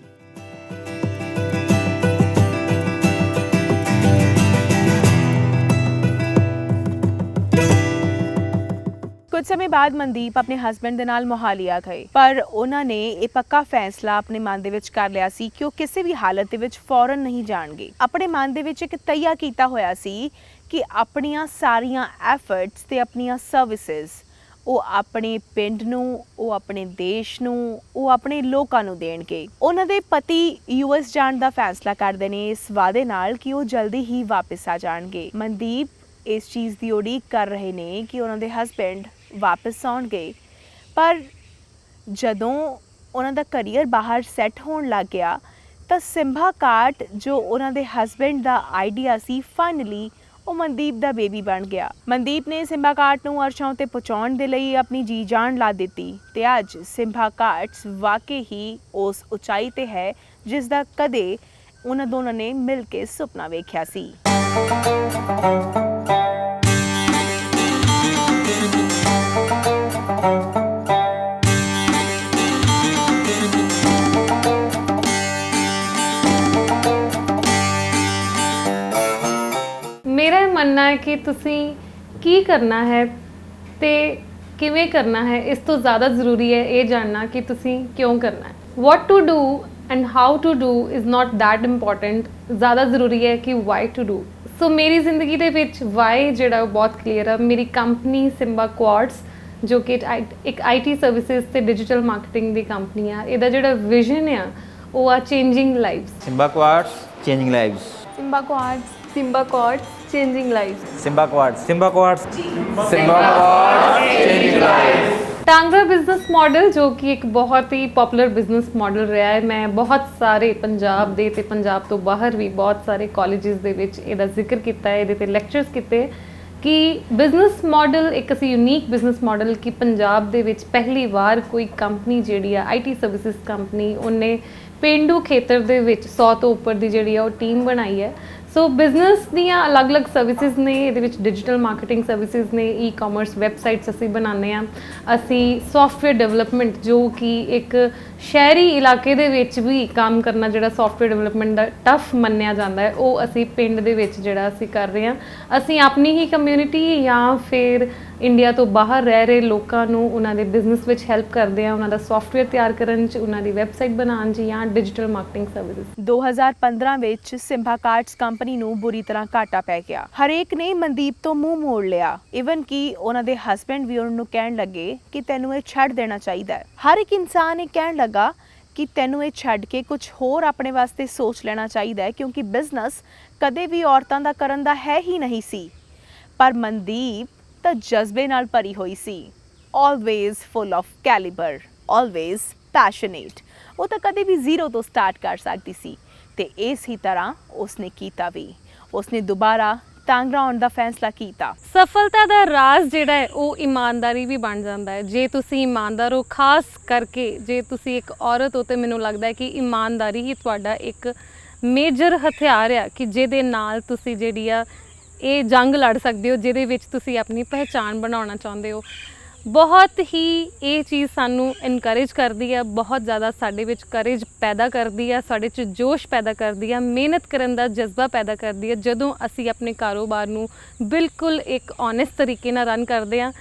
ਕੁਝ ਸਮੇਂ ਬਾਅਦ ਮਨਦੀਪ ਆਪਣੇ ਹਸਬੈਂਡ ਦੇ ਨਾਲ ਮੋਹਾਲੀ ਆ ਗਏ, ਪਰ ਉਹਨਾਂ ਨੇ ਇਹ ਪੱਕਾ ਫੈਸਲਾ ਆਪਣੇ ਮਨ ਦੇ ਵਿੱਚ ਕਰ ਲਿਆ ਸੀ ਕਿ ਉਹ ਕਿਸੇ ਵੀ ਹਾਲਤ ਦੇ ਵਿੱਚ ਫੌਰਨ ਨਹੀਂ ਜਾਣਗੇ। ਆਪਣੇ ਮਨ ਦੇ ਵਿੱਚ ਇੱਕ ਤੈਯਾ ਕੀਤਾ ਹੋਇਆ ਸੀ ਕਿ ਆਪਣੀਆਂ ਸਾਰੀਆਂ ਐਫਰਟਸ ਤੇ ਆਪਣੀਆਂ ਸਰਵਿਸਿਜ਼ ਉਹ ਆਪਣੇ ਪਿੰਡ ਨੂੰ, ਉਹ ਆਪਣੇ ਦੇਸ਼ ਨੂੰ, ਉਹ ਆਪਣੇ ਲੋਕਾਂ ਨੂੰ ਦੇਣਗੇ। ਉਹਨਾਂ ਦੇ ਪਤੀ US ਜਾਣ ਦਾ ਫੈਸਲਾ ਕਰਦੇ ਨੇ ਇਸ ਵਾਅਦੇ ਨਾਲ ਕਿ ਉਹ ਜਲਦੀ ਹੀ ਵਾਪਸ ਆ ਜਾਣਗੇ। ਮਨਦੀਪ ਇਸ ਚੀਜ਼ ਦੀ ਉਡੀਕ ਕਰ ਰਹੇ ਨੇ ਕਿ ਉਹਨਾਂ ਦੇ ਹਸਬੈਂਡ ਵਾਪਸ ਆਉਣਗੇ, ਪਰ ਜਦੋਂ ਉਹਨਾਂ ਦਾ ਕਰੀਅਰ ਬਾਹਰ ਸੈੱਟ ਹੋਣ ਲੱਗ ਗਿਆ ਤਾਂ ਸਿੰਬਾ ਕਾਰਟ ਜੋ ਉਹਨਾਂ ਦੇ ਹਸਬੈਂਡ ਦਾ ਆਈਡੀਆ ਸੀ, ਫਾਈਨਲੀ ਉਹ ਮਨਦੀਪ ਦਾ ਬੇਬੀ ਬਣ ਗਿਆ। ਮਨਦੀਪ ਨੇ ਸਿੰਬਾ ਕਾਰਟ ਨੂੰ ਅਰਸ਼ਾਂ ਉੱਤੇ ਪਹੁੰਚਾਉਣ ਦੇ ਲਈ ਆਪਣੀ ਜੀ ਜਾਨ ਲਾ ਦਿੱਤੀ ਤੇ ਅੱਜ ਸਿੰਬਾ ਕਾਰਟਸ ਵਾਕਈ ਹੀ ਉਸ ਉਚਾਈ ਤੇ ਹੈ ਜਿਸ ਦਾ ਕਦੇ ਉਹਨਾਂ ਦੋਨਾਂ ਨੇ ਮਿਲ ਕੇ ਸੁਪਨਾ ਵੇਖਿਆ ਸੀ। ਮੇਰਾ ਇਹ ਮੰਨਣਾ ਹੈ ਕਿ ਤੁਸੀਂ ਕੀ ਕਰਨਾ ਹੈ ਤੇ ਕਿਵੇਂ ਕਰਨਾ ਹੈ, ਇਸ ਤੋਂ ਜ਼ਿਆਦਾ ਜ਼ਰੂਰੀ ਹੈ ਇਹ ਜਾਣਨਾ ਕਿ ਤੁਸੀਂ ਕਿਉਂ ਕਰਨਾ ਹੈ। What to do and how to do is not that important, ਜ਼ਿਆਦਾ ਜ਼ਰੂਰੀ ਹੈ ਕਿ ਵਾਈ ਟੂ ਡੂ। ਸੋ ਮੇਰੀ ਜ਼ਿੰਦਗੀ ਦੇ ਵਿੱਚ ਵਾਈ ਜਿਹੜਾ ਉਹ ਬਹੁਤ ਕਲੀਅਰ ਆ। ਮੇਰੀ ਕੰਪਨੀ ਸਿੰਬਾ ਕੁਆਰਟਸ ਜੋ ਕਿ ਇੱਕ IT ਸਰਵਿਸਿਜ਼ ਤੇ ਡਿਜੀਟਲ ਮਾਰਕੀਟਿੰਗ ਦੀ ਕੰਪਨੀ ਆ, ਇਹਦਾ ਜਿਹੜਾ ਵਿਜ਼ਨ ਆ ਉਹ ਆ changing lives. Simba Quartz changing lives. Simba Quartz changing lives. Simba Quartz Simba Quartz changing lives. Tangra business model ਜੋ ਕਿ ਇੱਕ ਬਹੁਤ ਹੀ ਪਪੂਲਰ ਬਿਜ਼ਨਸ ਮਾਡਲ ਰਿਹਾ ਹੈ। ਮੈਂ ਬਹੁਤ ਸਾਰੇ ਪੰਜਾਬ ਦੇ ਤੇ ਪੰਜਾਬ ਤੋਂ ਬਾਹਰ ਵੀ ਬਹੁਤ ਸਾਰੇ ਕਾਲਜਿਸ ਦੇ ਵਿੱਚ ਇਹਦਾ ਜ਼ਿਕਰ ਕੀਤਾ ਹੈ, ਇਹਦੇ ਤੇ ਲੈਕਚਰਸ ਕੀਤੇ ਕਿ ਬਿਜ਼ਨਸ ਮਾਡਲ ਇੱਕ ਅਸੀਂ ਯੂਨੀਕ ਬਿਜ਼ਨਸ ਮਾਡਲ ਕਿ ਪੰਜਾਬ ਦੇ ਵਿੱਚ ਪਹਿਲੀ ਵਾਰ ਕੋਈ ਕੰਪਨੀ ਜਿਹੜੀ ਆ IT ਸਰਵਿਸਿਜ਼ ਕੰਪਨੀ, ਉਹਨੇ ਪੇਂਡੂ ਖੇਤਰ ਦੇ ਵਿੱਚ 100 ਤੋਂ ਉੱਪਰ ਦੀ ਜਿਹੜੀ ਆ ਉਹ ਟੀਮ ਬਣਾਈ ਹੈ। ਸੋ ਬਿਜ਼ਨਸ ਦੀਆਂ ਅਲੱਗ-ਅਲੱਗ ਸਰਵਿਸਿਜ਼ ਨੇ, ਇਹਦੇ ਵਿੱਚ ਡਿਜੀਟਲ ਮਾਰਕੀਟਿੰਗ ਸਰਵਿਸਿਜ਼ ਨੇ, ਈ-ਕਾਮਰਸ ਵੈਬਸਾਈਟਸ ਅਸੀਂ ਬਣਾਉਂਦੇ ਹਾਂ, ਅਸੀਂ ਸੌਫਟਵੇਅਰ ਡਿਵੈਲਪਮੈਂਟ ਜੋ ਕਿ ਇੱਕ ਸ਼ਹਿਰੀ ਇਲਾਕੇ ਦੇ ਵਿੱਚ ਵੀ ਕੰਮ ਕਰਨਾ ਜਿਹੜਾ ਸੌਫਟਵੇਅਰ ਡਿਵੈਲਪਮੈਂਟ ਦਾ ਟਫ ਮੰਨਿਆ ਜਾਂਦਾ ਹੈ, ਉਹ ਅਸੀਂ ਪਿੰਡ ਦੇ ਵਿੱਚ ਜਿਹੜਾ ਅਸੀਂ ਕਰ ਰਹੇ ਹਾਂ। ਅਸੀਂ ਆਪਣੀ ਹੀ ਕਮਿਊਨਿਟੀ ਜਾਂ ਫਿਰ ਇੰਡੀਆ ਤੋਂ ਬਾਹਰ ਰਹਿ ਰਹੇ ਲੋਕਾਂ ਨੂੰ ਉਹਨਾਂ ਦੇ ਬਿਜ਼ਨਸ ਵਿੱਚ ਹੈਲਪ ਕਰਦੇ ਹਾਂ, ਉਹਨਾਂ ਦਾ ਸੌਫਟਵੇਅਰ ਤਿਆਰ ਕਰਨ 'ਚ, ਉਹਨਾਂ ਦੀ ਵੈਬਸਾਈਟ ਬਣਾਉਣ 'ਚ ਜਾਂ ਡਿਜੀਟਲ ਮਾਰਕੀਟਿੰਗ ਸਰਵਿਸਿਜ਼। 2015 ਵਿੱਚ ਸਿੰਬਾ ਕਾਰਟਸ ਕੰਪਨੀ ਨੂੰ ਬੁਰੀ ਤਰ੍ਹਾਂ ਘਾਟਾ ਪੈ ਗਿਆ। ਹਰੇਕ ਨੇ ਮਨਦੀਪ ਤੋਂ ਮੂੰਹ ਮੋੜ ਲਿਆ, ਇਵਨ ਕਿ ਉਹਨਾਂ ਦੇ ਹਸਬੈਂਡ ਵੀ ਉਹਨਾਂ ਨੂੰ ਕਹਿਣ ਲੱਗੇ ਕਿ ਤੈਨੂੰ ਇਹ ਛੱਡ ਦੇਣਾ ਚਾਹੀਦਾ ਹੈ। ਹਰ ਇੱਕ ਇਨਸਾਨ ਇਹ ਕਹਿਣ ਲੱਗਾ ਕਿ ਤੈਨੂੰ ਇਹ ਛੱਡ ਕੇ ਕੁਝ ਹੋਰ ਆਪਣੇ ਵਾਸਤੇ ਸੋਚ ਲੈਣਾ ਚਾਹੀਦਾ ਹੈ, ਕਿਉਂਕਿ ਬਿਜ਼ਨਸ ਕਦੇ ਵੀ ਔਰਤਾਂ ਦਾ ਕਰਨ ਦਾ ਹੈ ਹੀ ਨਹੀਂ ਸੀ। ਪਰ ਮਨਦੀਪ ਤਾਂ ਜਜ਼ਬੇ ਨਾਲ ਭਰੀ ਹੋਈ ਸੀ, always full of calibre, always passionate. ਉਹ ਤਾਂ ਕਦੇ ਵੀ ਜ਼ੀਰੋ ਤੋਂ ਸਟਾਰਟ ਕਰ ਸਕਦੀ ਸੀ ਤੇ ਇਸ ਹੀ ਤਰ੍ਹਾਂ ਉਸਨੇ ਕੀਤਾ ਵੀ। ਉਸਨੇ ਦੁਬਾਰਾ ਟਾਂਗਰਾ ਆਉਣ ਦਾ ਫੈਸਲਾ ਕੀਤਾ। ਸਫਲਤਾ ਦਾ ਰਾਜ਼ ਜਿਹੜਾ ਹੈ ਉਹ ਇਮਾਨਦਾਰੀ ਵੀ ਬਣ ਜਾਂਦਾ ਹੈ। ਜੇ ਤੁਸੀਂ ਇਮਾਨਦਾਰ ਹੋ, ਖਾਸ ਕਰਕੇ ਜੇ ਤੁਸੀਂ ਇੱਕ ਔਰਤ ਹੋ, ਤੇ ਮੈਨੂੰ ਲੱਗਦਾ ਹੈ ਕਿ ਇਮਾਨਦਾਰੀ ਹੀ ਤੁਹਾਡਾ ਇੱਕ ਮੇਜਰ ਹਥਿਆਰ ਆ ਕਿ ਜਿਹਦੇ ਨਾਲ ਤੁਸੀਂ ਜਿਹੜੀ ਆ ਇਹ ਜੰਗ ਲੜ ਸਕਦੇ ਹੋ, ਜਿਹਦੇ ਵਿੱਚ ਤੁਸੀਂ ਆਪਣੀ ਪਹਿਚਾਣ ਬਣਾਉਣਾ ਚਾਹੁੰਦੇ ਹੋ। ਬਹੁਤ ਹੀ ਇਹ ਚੀਜ਼ ਸਾਨੂੰ ਇਨਕਰੇਜ ਕਰਦੀ ਆ, ਬਹੁਤ ਜ਼ਿਆਦਾ ਸਾਡੇ ਵਿੱਚ ਕਰੇਜ ਪੈਦਾ ਕਰਦੀ ਆ, ਸਾਡੇ 'ਚ ਜੋਸ਼ ਪੈਦਾ ਕਰਦੀ ਆ, ਮਿਹਨਤ ਕਰਨ ਦਾ ਜਜ਼ਬਾ ਪੈਦਾ ਕਰਦੀ ਆ ਜਦੋਂ ਅਸੀਂ ਆਪਣੇ ਕਾਰੋਬਾਰ ਨੂੰ ਬਿਲਕੁਲ ਇੱਕ ਓਨੈਸਟ ਤਰੀਕੇ ਨਾਲ ਰਨ ਕਰਦੇ ਹਾਂ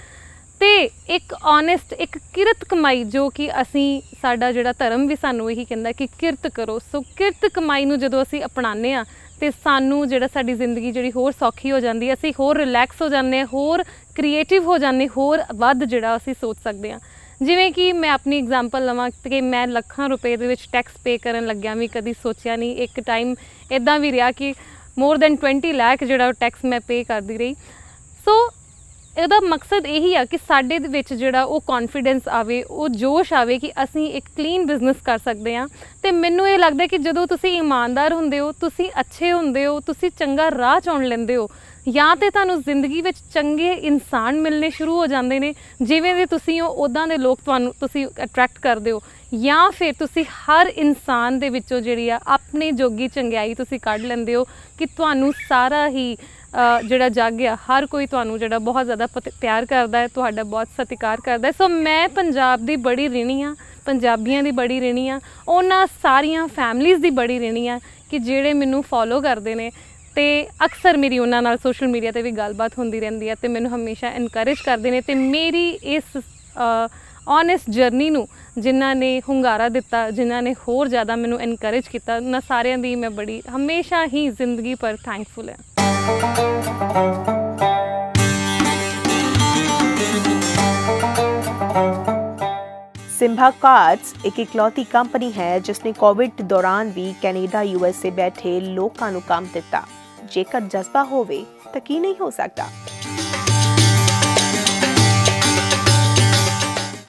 ਤੇ ਇੱਕ ਓਨੈਸਟ ਇੱਕ ਕਿਰਤ ਕਮਾਈ ਜੋ ਕਿ ਅਸੀਂ ਸਾਡਾ ਜਿਹੜਾ ਧਰਮ ਵੀ ਸਾਨੂੰ ਇਹੀ ਕਹਿੰਦਾ ਕਿ ਕਿਰਤ ਕਰੋ। ਸੋ ਕਿਰਤ ਕਮਾਈ ਨੂੰ ਜਦੋਂ ਅਸੀਂ ਅਪਣਾਉਂਦੇ ਹਾਂ ਤੇ ਸਾਨੂੰ ਜਿਹੜਾ ਸਾਡੀ ਜ਼ਿੰਦਗੀ ਜਿਹੜੀ ਹੋਰ ਸੌਖੀ ਹੋ ਜਾਂਦੀ ਹੈ, ਅਸੀਂ ਹੋਰ ਰਿਲੈਕਸ ਹੋ ਜਾਂਦੇ ਹਾਂ, ਹੋਰ ਕ੍ਰੀਏਟਿਵ ਹੋ ਜਾਂਦੇ, ਹੋਰ ਵੱਧ ਜਿਹੜਾ ਅਸੀਂ ਸੋਚ ਸਕਦੇ ਹਾਂ। ਜਿਵੇਂ ਕਿ ਮੈਂ ਆਪਣੀ ਐਗਜ਼ਾਮਪਲ ਲਵਾਂ ਕਿ ਮੈਂ ਲੱਖਾਂ ਰੁਪਏ ਦੇ ਵਿੱਚ ਟੈਕਸ ਪੇ ਕਰਨ ਲੱਗਿਆ ਵੀ ਕਦੀ ਸੋਚਿਆ ਨਹੀਂ। ਇੱਕ ਟਾਈਮ ਇੱਦਾਂ ਵੀ ਰਿਹਾ ਕਿ ਮੋਰ ਦੈਨ 20 ਲੱਖ ਜਿਹੜਾ ਉਹ ਟੈਕਸ ਮੈਂ ਪੇ ਕਰਦੀ ਰਹੀ। ਸੋ ਇਹਦਾ ਮਕਸਦ ਇਹੀ ਆ ਕਿ ਸਾਡੇ ਦੇ ਵਿੱਚ ਜਿਹੜਾ ਉਹ ਕੌਨਫੀਡੈਂਸ ਆਵੇ, ਉਹ ਜੋਸ਼ ਆਵੇ ਕਿ ਅਸੀਂ ਇੱਕ ਕਲੀਨ ਬਿਜ਼ਨਸ ਕਰ ਸਕਦੇ ਹਾਂ। ਅਤੇ ਮੈਨੂੰ ਇਹ ਲੱਗਦਾ ਕਿ ਜਦੋਂ ਤੁਸੀਂ ਇਮਾਨਦਾਰ ਹੁੰਦੇ ਹੋ, ਤੁਸੀਂ ਅੱਛੇ ਹੁੰਦੇ ਹੋ, ਤੁਸੀਂ ਚੰਗਾ ਰਾਹ ਚੁਣ ਲੈਂਦੇ ਹੋ, ਜਾਂ ਤਾਂ ਤੁਹਾਨੂੰ ਜ਼ਿੰਦਗੀ ਵਿੱਚ ਚੰਗੇ ਇਨਸਾਨ ਮਿਲਣੇ ਸ਼ੁਰੂ ਹੋ ਜਾਂਦੇ ਨੇ, ਜਿਵੇਂ ਦੇ ਤੁਸੀਂ ਹੋ ਉੱਦਾਂ ਦੇ ਲੋਕ ਤੁਸੀਂ ਅਟਰੈਕਟ ਕਰਦੇ ਹੋ, ਜਾਂ ਫਿਰ ਤੁਸੀਂ ਹਰ ਇਨਸਾਨ ਦੇ ਵਿੱਚੋਂ ਜਿਹੜੀ ਆ ਆਪਣੇ ਜੋਗੀ ਚੰਗਿਆਈ ਤੁਸੀਂ ਕੱਢ ਲੈਂਦੇ ਹੋ ਕਿ ਤੁਹਾਨੂੰ ਸਾਰਾ ਹੀ ਜਿਹੜਾ ਜੱਗ ਆ, ਹਰ ਕੋਈ ਤੁਹਾਨੂੰ ਜਿਹੜਾ ਬਹੁਤ ਜ਼ਿਆਦਾ ਪਿਆਰ ਕਰਦਾ ਹੈ, ਤੁਹਾਡਾ ਬਹੁਤ ਸਤਿਕਾਰ ਕਰਦਾ ਹੈ। ਸੋ ਮੈਂ ਪੰਜਾਬ ਦੀ ਬੜੀ ਰਿਣੀ ਹਾਂ, ਪੰਜਾਬੀਆਂ ਦੀ ਬੜੀ ਰਿਣੀ ਹਾਂ, ਉਹਨਾਂ ਸਾਰੀਆਂ ਫੈਮਲੀਜ਼ ਦੀ ਬੜੀ ਰਿਣੀ ਆ ਕਿ ਜਿਹੜੇ ਮੈਨੂੰ ਫੋਲੋ ਕਰਦੇ ਨੇ, ਅਤੇ ਅਕਸਰ ਮੇਰੀ ਉਹਨਾਂ ਨਾਲ ਸੋਸ਼ਲ ਮੀਡੀਆ 'ਤੇ ਵੀ ਗੱਲਬਾਤ ਹੁੰਦੀ ਰਹਿੰਦੀ ਹੈ ਅਤੇ ਮੈਨੂੰ ਹਮੇਸ਼ਾ ਇਨਕਰੇਜ ਕਰਦੇ ਨੇ। ਅਤੇ ਮੇਰੀ ਇਸ ਓਨੈਸਟ ਜਰਨੀ ਨੂੰ ਜਿਨ੍ਹਾਂ ਨੇ ਹੁੰਗਾਰਾ ਦਿੱਤਾ, ਜਿਨ੍ਹਾਂ ਨੇ ਹੋਰ ਜ਼ਿਆਦਾ ਮੈਨੂੰ ਇਨਕਰੇਜ ਕੀਤਾ, ਉਹਨਾਂ ਸਾਰਿਆਂ ਦੀ ਮੈਂ ਬੜੀ ਹਮੇਸ਼ਾ ਹੀ ਜ਼ਿੰਦਗੀ ਪਰ ਥੈਂਕਫੁਲ ਹਾਂ। सिम्बा कार्ड्स एक इकलौती कंपनी है जिसने कोविड दौरान भी कैनेडा यूएस से बैठे लोगों ਨੂੰ ਕੰਮ ਦਿੱਤਾ। ਜੇਕਰ ਜਜ਼ਬਾ ਹੋਵੇ ਤਾਂ ਕੀ ਨਹੀਂ ਹੋ ਸਕਦਾ।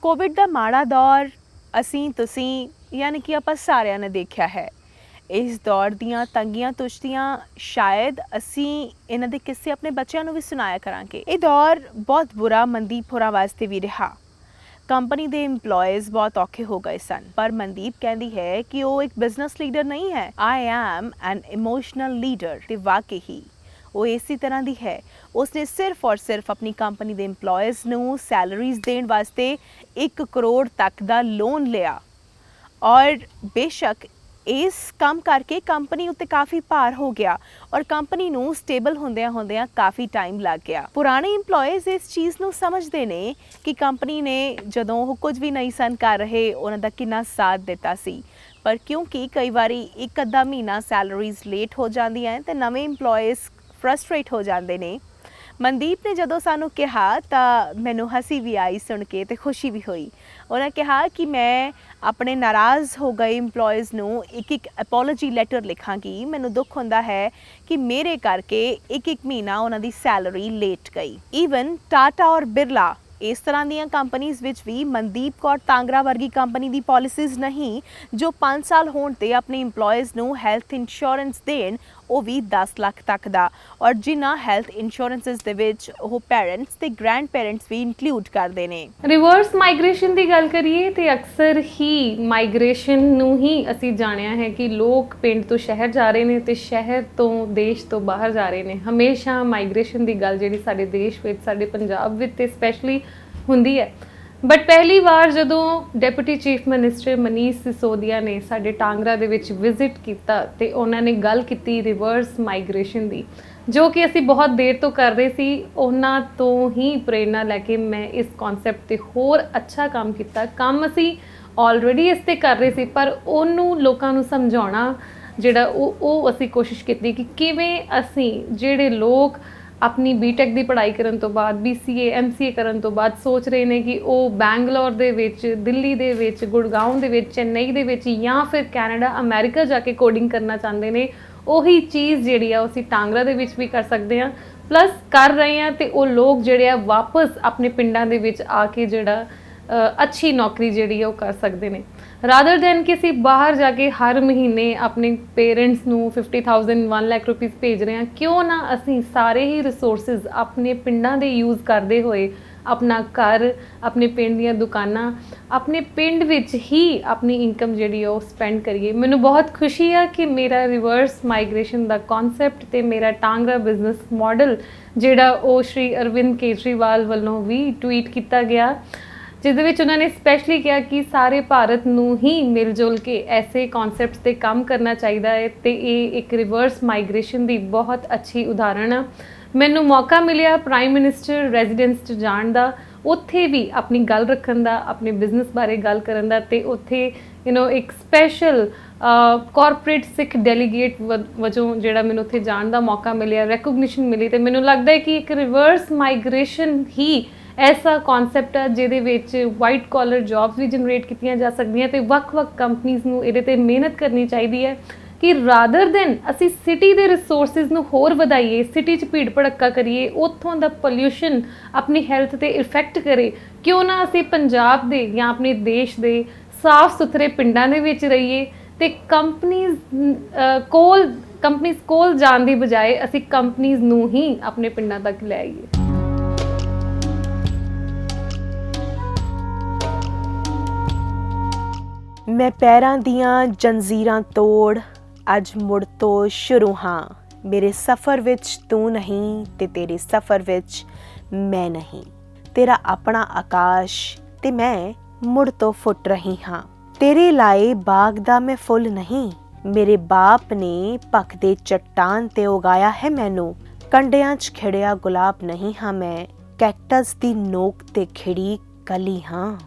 ਕੋਵਿਡ ਦਾ ਮਾੜਾ ਦੌਰ ਅਸੀਂ ਤੁਸੀਂ ਯਾਨੀ ਕਿ ਆਪਾਂ ਸਾਰਿਆਂ ਨੇ ਦੇਖਿਆ ਹੈ। ਇਸ ਦੌਰ ਦੀਆਂ ਤੰਗੀਆਂ ਤੁਸ਼ਤੀਆਂ ਸ਼ਾਇਦ ਅਸੀਂ ਇਹਨਾਂ ਦੇ ਕਿੱਸੇ ਆਪਣੇ ਬੱਚਿਆਂ ਨੂੰ ਵੀ ਸੁਣਾਇਆ ਕਰਾਂਗੇ। ਇਹ ਦੌਰ ਬਹੁਤ ਬੁਰਾ ਮਨਦੀਪ ਹੋਰਾਂ ਵਾਸਤੇ ਵੀ ਰਿਹਾ। ਕੰਪਨੀ ਦੇ EMPLOYEES ਬਹੁਤ ਔਖੇ ਹੋ ਗਏ ਸਨ, ਪਰ ਮਨਦੀਪ ਕਹਿੰਦੀ ਹੈ ਕਿ ਉਹ ਇੱਕ ਬਿਜ਼ਨਸ ਲੀਡਰ ਨਹੀਂ ਹੈ। I am an emotional leader। ਤੇ ਵਾਕਈ ਹੀ ਉਹ ਇਸੇ ਤਰ੍ਹਾਂ ਦੀ ਹੈ। ਉਸਨੇ ਸਿਰਫ ਔਰ ਸਿਰਫ ਆਪਣੀ ਕੰਪਨੀ ਦੇ EMPLOYEES ਨੂੰ ਸੈਲਰੀਜ਼ ਦੇਣ ਵਾਸਤੇ 1 ਕਰੋੜ ਤੱਕ ਦਾ ਲੋਨ ਲਿਆ, ਔਰ ਬੇਸ਼ੱਕ ਇਸ ਕੰਮ ਕਰਕੇ ਕੰਪਨੀ ਉੱਤੇ ਕਾਫੀ ਭਾਰ ਹੋ ਗਿਆ ਔਰ ਕੰਪਨੀ ਨੂੰ ਸਟੇਬਲ ਹੁੰਦਿਆਂ ਕਾਫੀ ਟਾਈਮ ਲੱਗ ਗਿਆ। ਪੁਰਾਣੇ EMPLOYEES ਇਸ ਚੀਜ਼ ਨੂੰ ਸਮਝਦੇ ਨੇ ਕਿ ਕੰਪਨੀ ਨੇ ਜਦੋਂ ਉਹ ਕੁਝ ਵੀ ਨਹੀਂ ਸਨ ਕਰ ਰਹੇ, ਉਹਨਾਂ ਦਾ ਕਿੰਨਾ ਸਾਥ ਦਿੱਤਾ ਸੀ। ਪਰ ਕਿਉਂਕਿ ਕਈ ਵਾਰੀ ਇੱਕ ਅੱਧਾ ਮਹੀਨਾ ਸੈਲਰੀਜ਼ ਲੇਟ ਹੋ ਜਾਂਦੀਆਂ ਤੇ ਨਵੇਂ EMPLOYEES ਫਰਸਟ੍ਰੇਟ ਹੋ ਜਾਂਦੇ ਨੇ। ਮਨਦੀਪ ਨੇ ਜਦੋਂ ਸਾਨੂੰ ਕਿਹਾ ਤਾਂ ਮੈਨੂੰ ਹੱਸੀ ਵੀ ਆਈ ਸੁਣ ਕੇ ਤੇ ਖੁਸ਼ੀ ਵੀ ਹੋਈ। ਉਹਨਾਂ ਕਿਹਾ ਕਿ ਮੈਂ ਆਪਣੇ ਨਾਰਾਜ਼ ਹੋ ਗਏ EMPLOYEES ਨੂੰ ਇੱਕ ਅਪੋਲੋਜੀ ਲੈਟਰ ਲਿਖਾਂਗੀ। ਮੈਨੂੰ ਦੁੱਖ ਹੁੰਦਾ ਹੈ ਕਿ ਮੇਰੇ ਕਰਕੇ ਇੱਕ ਮਹੀਨਾ ਉਹਨਾਂ ਦੀ ਸੈਲਰੀ ਲੇਟ ਗਈ। ਈਵਨ ਟਾਟਾ ਔਰ ਬਿਰਲਾ ਇਸ ਤਰ੍ਹਾਂ ਦੀਆਂ ਕੰਪਨੀਜ਼ ਵਿੱਚ ਵੀ ਮਨਦੀਪ ਕੌਰ ਤਾਂਗਰਾ ਵਰਗੀ ਕੰਪਨੀ ਦੀ ਪਾਲਿਸੀਜ਼ ਨਹੀਂ ਜੋ 5 ਸਾਲ ਹੋਣ 'ਤੇ ਆਪਣੇ EMPLOYEES ਨੂੰ ਹੈਲਥ ਇੰਸ਼ੋਰੈਂਸ ਦੇਣ, ਉਹ ਵੀ 10 ਲੱਖ ਤੱਕ ਦਾ, ਔਰ ਜਿਨ੍ਹਾਂ ਹੈਲਥ ਇੰਸ਼ੋਰੈਂਸਿਸ ਦੇ ਵਿੱਚ ਉਹ ਪੈਰੈਂਟਸ ਤੇ ਗ੍ਰੈਂਡ ਪੈਰੈਂਟਸ ਵੀ ਇਨਕਲੂਡ ਕਰਦੇ ਨੇ। ਰਿਵਰਸ ਮਾਈਗ੍ਰੇਸ਼ਨ ਦੀ ਗੱਲ ਕਰੀਏ ਤੇ ਅਕਸਰ ਹੀ ਮਾਈਗ੍ਰੇਸ਼ਨ ਨੂੰ ਹੀ ਅਸੀਂ ਜਾਣਿਆ ਹੈ ਕਿ ਲੋਕ ਪਿੰਡ ਤੋਂ ਸ਼ਹਿਰ ਜਾ ਰਹੇ ਨੇ ਤੇ ਸ਼ਹਿਰ ਤੋਂ ਦੇਸ਼ ਤੋਂ ਬਾਹਰ ਜਾ ਰਹੇ ਨੇ। ਹਮੇਸ਼ਾ ਮਾਈਗ੍ਰੇਸ਼ਨ ਦੀ ਗੱਲ ਜਿਹੜੀ ਸਾਡੇ ਦੇਸ਼ ਵਿੱਚ, ਸਾਡੇ ਪੰਜਾਬ ਵਿੱਚ ਤੇ ਸਪੈਸ਼ਲੀ ਹੁੰਦੀ ਹੈ। ਬਟ ਪਹਿਲੀ ਵਾਰ ਜਦੋਂ deputy chief minister Manish Sisodia ਨੇ ਸਾਡੇ ਟਾਂਗਰਾ ਦੇ ਵਿੱਚ ਵਿਜ਼ਿਟ ਕੀਤਾ ਤੇ ਉਹਨਾਂ ਨੇ ਗੱਲ ਕੀਤੀ ਰਿਵਰਸ ਮਾਈਗ੍ਰੇਸ਼ਨ ਦੀ, ਜੋ ਕਿ ਅਸੀਂ ਬਹੁਤ ਦੇਰ ਤੋਂ ਕਰ ਰਹੇ ਸੀ। ਉਹਨਾਂ ਤੋਂ ਹੀ ਪ੍ਰੇਰਨਾ ਲੈ ਕੇ ਮੈਂ ਇਸ ਕਨਸੈਪਟ ਤੇ ਹੋਰ ਅੱਛਾ ਕੰਮ ਕੀਤਾ। ਕੰਮ ਅਸੀਂ ਆਲਰੇਡੀ ਇਸ ਤੇ ਕਰ ਰਹੇ ਸੀ, ਪਰ ਉਹਨੂੰ ਲੋਕਾਂ ਨੂੰ ਸਮਝਾਉਣਾ ਜਿਹੜਾ ਉਹ ਅਸੀਂ ਕੋਸ਼ਿਸ਼ ਕੀਤੀ ਕਿ ਕਿਵੇਂ ਅਸੀਂ ਜਿਹੜੇ ਲੋਕ ਆਪਣੀ ਬੀਟੈਕ ਦੀ ਪੜ੍ਹਾਈ ਕਰਨ ਤੋਂ ਬਾਅਦ BCA MCA ਕਰਨ ਤੋਂ ਬਾਅਦ ਸੋਚ ਰਹੇ ਨੇ ਕਿ ਉਹ ਬੈਂਗਲੌਰ ਦੇ ਵਿੱਚ, ਦਿੱਲੀ ਦੇ ਵਿੱਚ, ਗੁੜਗਾਉਂ ਦੇ ਵਿੱਚ, ਚੇਨਈ ਦੇ ਵਿੱਚ ਜਾਂ ਫਿਰ ਕੈਨੇਡਾ, ਅਮਰੀਕਾ ਜਾ ਕੇ ਕੋਡਿੰਗ ਕਰਨਾ ਚਾਹੁੰਦੇ ਨੇ, ਉਹੀ ਚੀਜ਼ ਜਿਹੜੀ ਆ ਉਹ ਅਸੀਂ ਟਾਂਗਰਾ ਦੇ ਵਿੱਚ ਵੀ ਕਰ ਸਕਦੇ ਹਾਂ, ਪਲੱਸ ਕਰ ਰਹੇ ਹਾਂ। ਅਤੇ ਉਹ ਲੋਕ ਜਿਹੜੇ ਆ ਵਾਪਸ ਆਪਣੇ ਪਿੰਡਾਂ ਦੇ ਵਿੱਚ ਆ ਕੇ ਜਿਹੜਾ ਅੱਛੀ ਨੌਕਰੀ ਜਿਹੜੀ ਆ ਉਹ ਕਰ ਸਕਦੇ ਨੇ, ਰਾਦਰ ਦੈਨ ਕਿ ਅਸੀਂ ਬਾਹਰ ਜਾ ਕੇ ਹਰ ਮਹੀਨੇ ਆਪਣੇ ਪੇਰੈਂਟਸ ਨੂੰ 50,000 1 ਲੱਖ ਰੁਪੀਸ ਭੇਜ ਰਹੇ ਹਾਂ। ਕਿਉਂ ਨਾ ਅਸੀਂ ਸਾਰੇ ਹੀ ਰਿਸੋਰਸਿਸ ਆਪਣੇ ਪਿੰਡਾਂ ਦੇ ਯੂਜ਼ ਕਰਦੇ ਹੋਏ ਆਪਣਾ ਘਰ, ਆਪਣੇ ਪਿੰਡ ਦੀਆਂ ਦੁਕਾਨਾਂ, ਆਪਣੇ ਪਿੰਡ ਵਿੱਚ ਹੀ ਆਪਣੀ ਇਨਕਮ ਜਿਹੜੀ ਉਹ ਸਪੈਂਡ ਕਰੀਏ। ਮੈਨੂੰ ਬਹੁਤ ਖੁਸ਼ੀ ਆ ਕਿ ਮੇਰਾ ਰਿਵਰਸ ਮਾਈਗ੍ਰੇਸ਼ਨ ਦਾ ਕਨਸੈਪਟ ਤੇ ਮੇਰਾ ਟਾਂਗਰਾ ਬਿਜ਼ਨਸ ਮਾਡਲ ਜਿਹੜਾ ਉਹ ਸ਼੍ਰੀ ਅਰਵਿੰਦ ਕੇਜਰੀਵਾਲ ਵੱਲੋਂ ਵੀ ਟਵੀਟ ਕੀਤਾ ਗਿਆ, ਜਿਹਦੇ ਵਿੱਚ ਉਹਨਾਂ ਨੇ ਸਪੈਸ਼ਲੀ ਕਿਹਾ ਕਿ ਸਾਰੇ ਭਾਰਤ ਨੂੰ ਹੀ ਮਿਲ ਜੁਲ ਕੇ ਐਸੇ ਕਨਸੈਪਟਸ 'ਤੇ ਕੰਮ ਕਰਨਾ ਚਾਹੀਦਾ ਹੈ ਅਤੇ ਇਹ ਇੱਕ ਰਿਵਰਸ ਮਾਈਗ੍ਰੇਸ਼ਨ ਦੀ ਬਹੁਤ ਅੱਛੀ ਉਦਾਹਰਣ ਆ। ਮੈਨੂੰ ਮੌਕਾ ਮਿਲਿਆ ਪ੍ਰਾਈਮ ਮਿਨਿਸਟਰ ਰੈਜ਼ੀਡੈਂਸ 'ਚ ਜਾਣ ਦਾ, ਉੱਥੇ ਵੀ ਆਪਣੀ ਗੱਲ ਰੱਖਣ ਦਾ, ਆਪਣੇ ਬਿਜ਼ਨਸ ਬਾਰੇ ਗੱਲ ਕਰਨ ਦਾ, ਅਤੇ ਉੱਥੇ ਇੱਕ ਸਪੈਸ਼ਲ ਕਾਰਪੋਰੇਟ ਸਿੱਖ ਡੈਲੀਗੇਟ ਵਜੋਂ ਜਿਹੜਾ ਮੈਨੂੰ ਉੱਥੇ ਜਾਣ ਦਾ ਮੌਕਾ ਮਿਲਿਆ, ਰੈਕੋਗਨੀਸ਼ਨ ਮਿਲੀ। ਅਤੇ ਮੈਨੂੰ ਲੱਗਦਾ ਹੈ ਕਿ ਇੱਕ ਰਿਵਰਸ ਮਾਈਗ੍ਰੇਸ਼ਨ ਹੀ ਐਸਾ ਕਨਸੈਪਟ ਆ ਜਿਹਦੇ ਵਿੱਚ ਵਾਈਟ ਕਾਲਰ ਜੌਬਸ ਵੀ ਜਨਰੇਟ ਕੀਤੀਆਂ ਜਾ ਸਕਦੀਆਂ ਤੇ ਵੱਖ-ਵੱਖ ਕੰਪਨੀਆਂ ਨੂੰ ਇਹਦੇ ਤੇ ਮਿਹਨਤ ਕਰਨੀ ਚਾਹੀਦੀ ਹੈ ਕਿ ਰਾਦਰ ਦੈਨ ਅਸੀਂ ਸਿਟੀ ਦੇ ਰਿਸੋਰਸਿਸ ਨੂੰ ਹੋਰ ਵਧਾਈਏ, ਸਿਟੀ 'ਚ ਭੀੜ ਭੜੱਕਾ ਕਰੀਏ, ਉੱਥੋਂ ਦਾ ਪੋਲਿਊਸ਼ਨ ਆਪਣੀ ਹੈਲਥ ਤੇ ਇਫੈਕਟ ਕਰੇ, ਕਿਉਂ ਨਾ ਅਸੀਂ ਪੰਜਾਬ ਦੇ ਜਾਂ ਆਪਣੇ ਦੇਸ਼ ਦੇ ਸਾਫ਼ ਸੁਥਰੇ ਪਿੰਡਾਂ ਦੇ ਵਿੱਚ ਰਹੀਏ ਤੇ ਕੰਪਨੀਆਂ ਕੋਲ ਜਾਣ ਦੀ ਬਜਾਏ ਅਸੀਂ ਕੰਪਨੀਆਂ ਨੂੰ ਹੀ ਆਪਣੇ ਪਿੰਡਾਂ ਤੱਕ ਲੈ ਆਈਏ। ਮੈਂ ਪੈਰਾਂ ਦੀਆਂ ਜੰਜ਼ੀਰਾਂ ਤੋੜ ਅੱਜ ਮੁੜ ਤੋਂ ਸ਼ੁਰੂ ਹਾਂ। ਮੇਰੇ ਸਫ਼ਰ ਵਿੱਚ ਤੂੰ ਨਹੀਂ ਤੇ ਤੇਰੇ ਸਫ਼ਰ ਵਿੱਚ ਮੈਂ ਨਹੀਂ। ਤੇਰਾ ਆਪਣਾ ਆਕਾਸ਼ ਤੇ ਮੈਂ ਮੁੜ ਤੋਂ ਫੁੱਟ ਰਹੀ ਹਾਂ। ਤੇਰੇ ਲਾਏ ਬਾਗ ਦਾ ਮੈਂ ਫੁੱਲ ਨਹੀਂ, ਮੇਰੇ ਬਾਪ ਨੇ ਭਖਦੇ ਚੱਟਾਨ ਤੇ ਉਗਾਇਆ ਹੈ ਮੈਨੂੰ। ਕੰਡਿਆਂ 'ਚ ਖਿੜਿਆ ਗੁਲਾਬ ਨਹੀਂ ਹਾਂ ਮੈਂ, ਕੈਕਟਸ ਦੀ ਨੋਕ ਤੇ ਖਿੜੀ ਕਲੀ ਹਾਂ।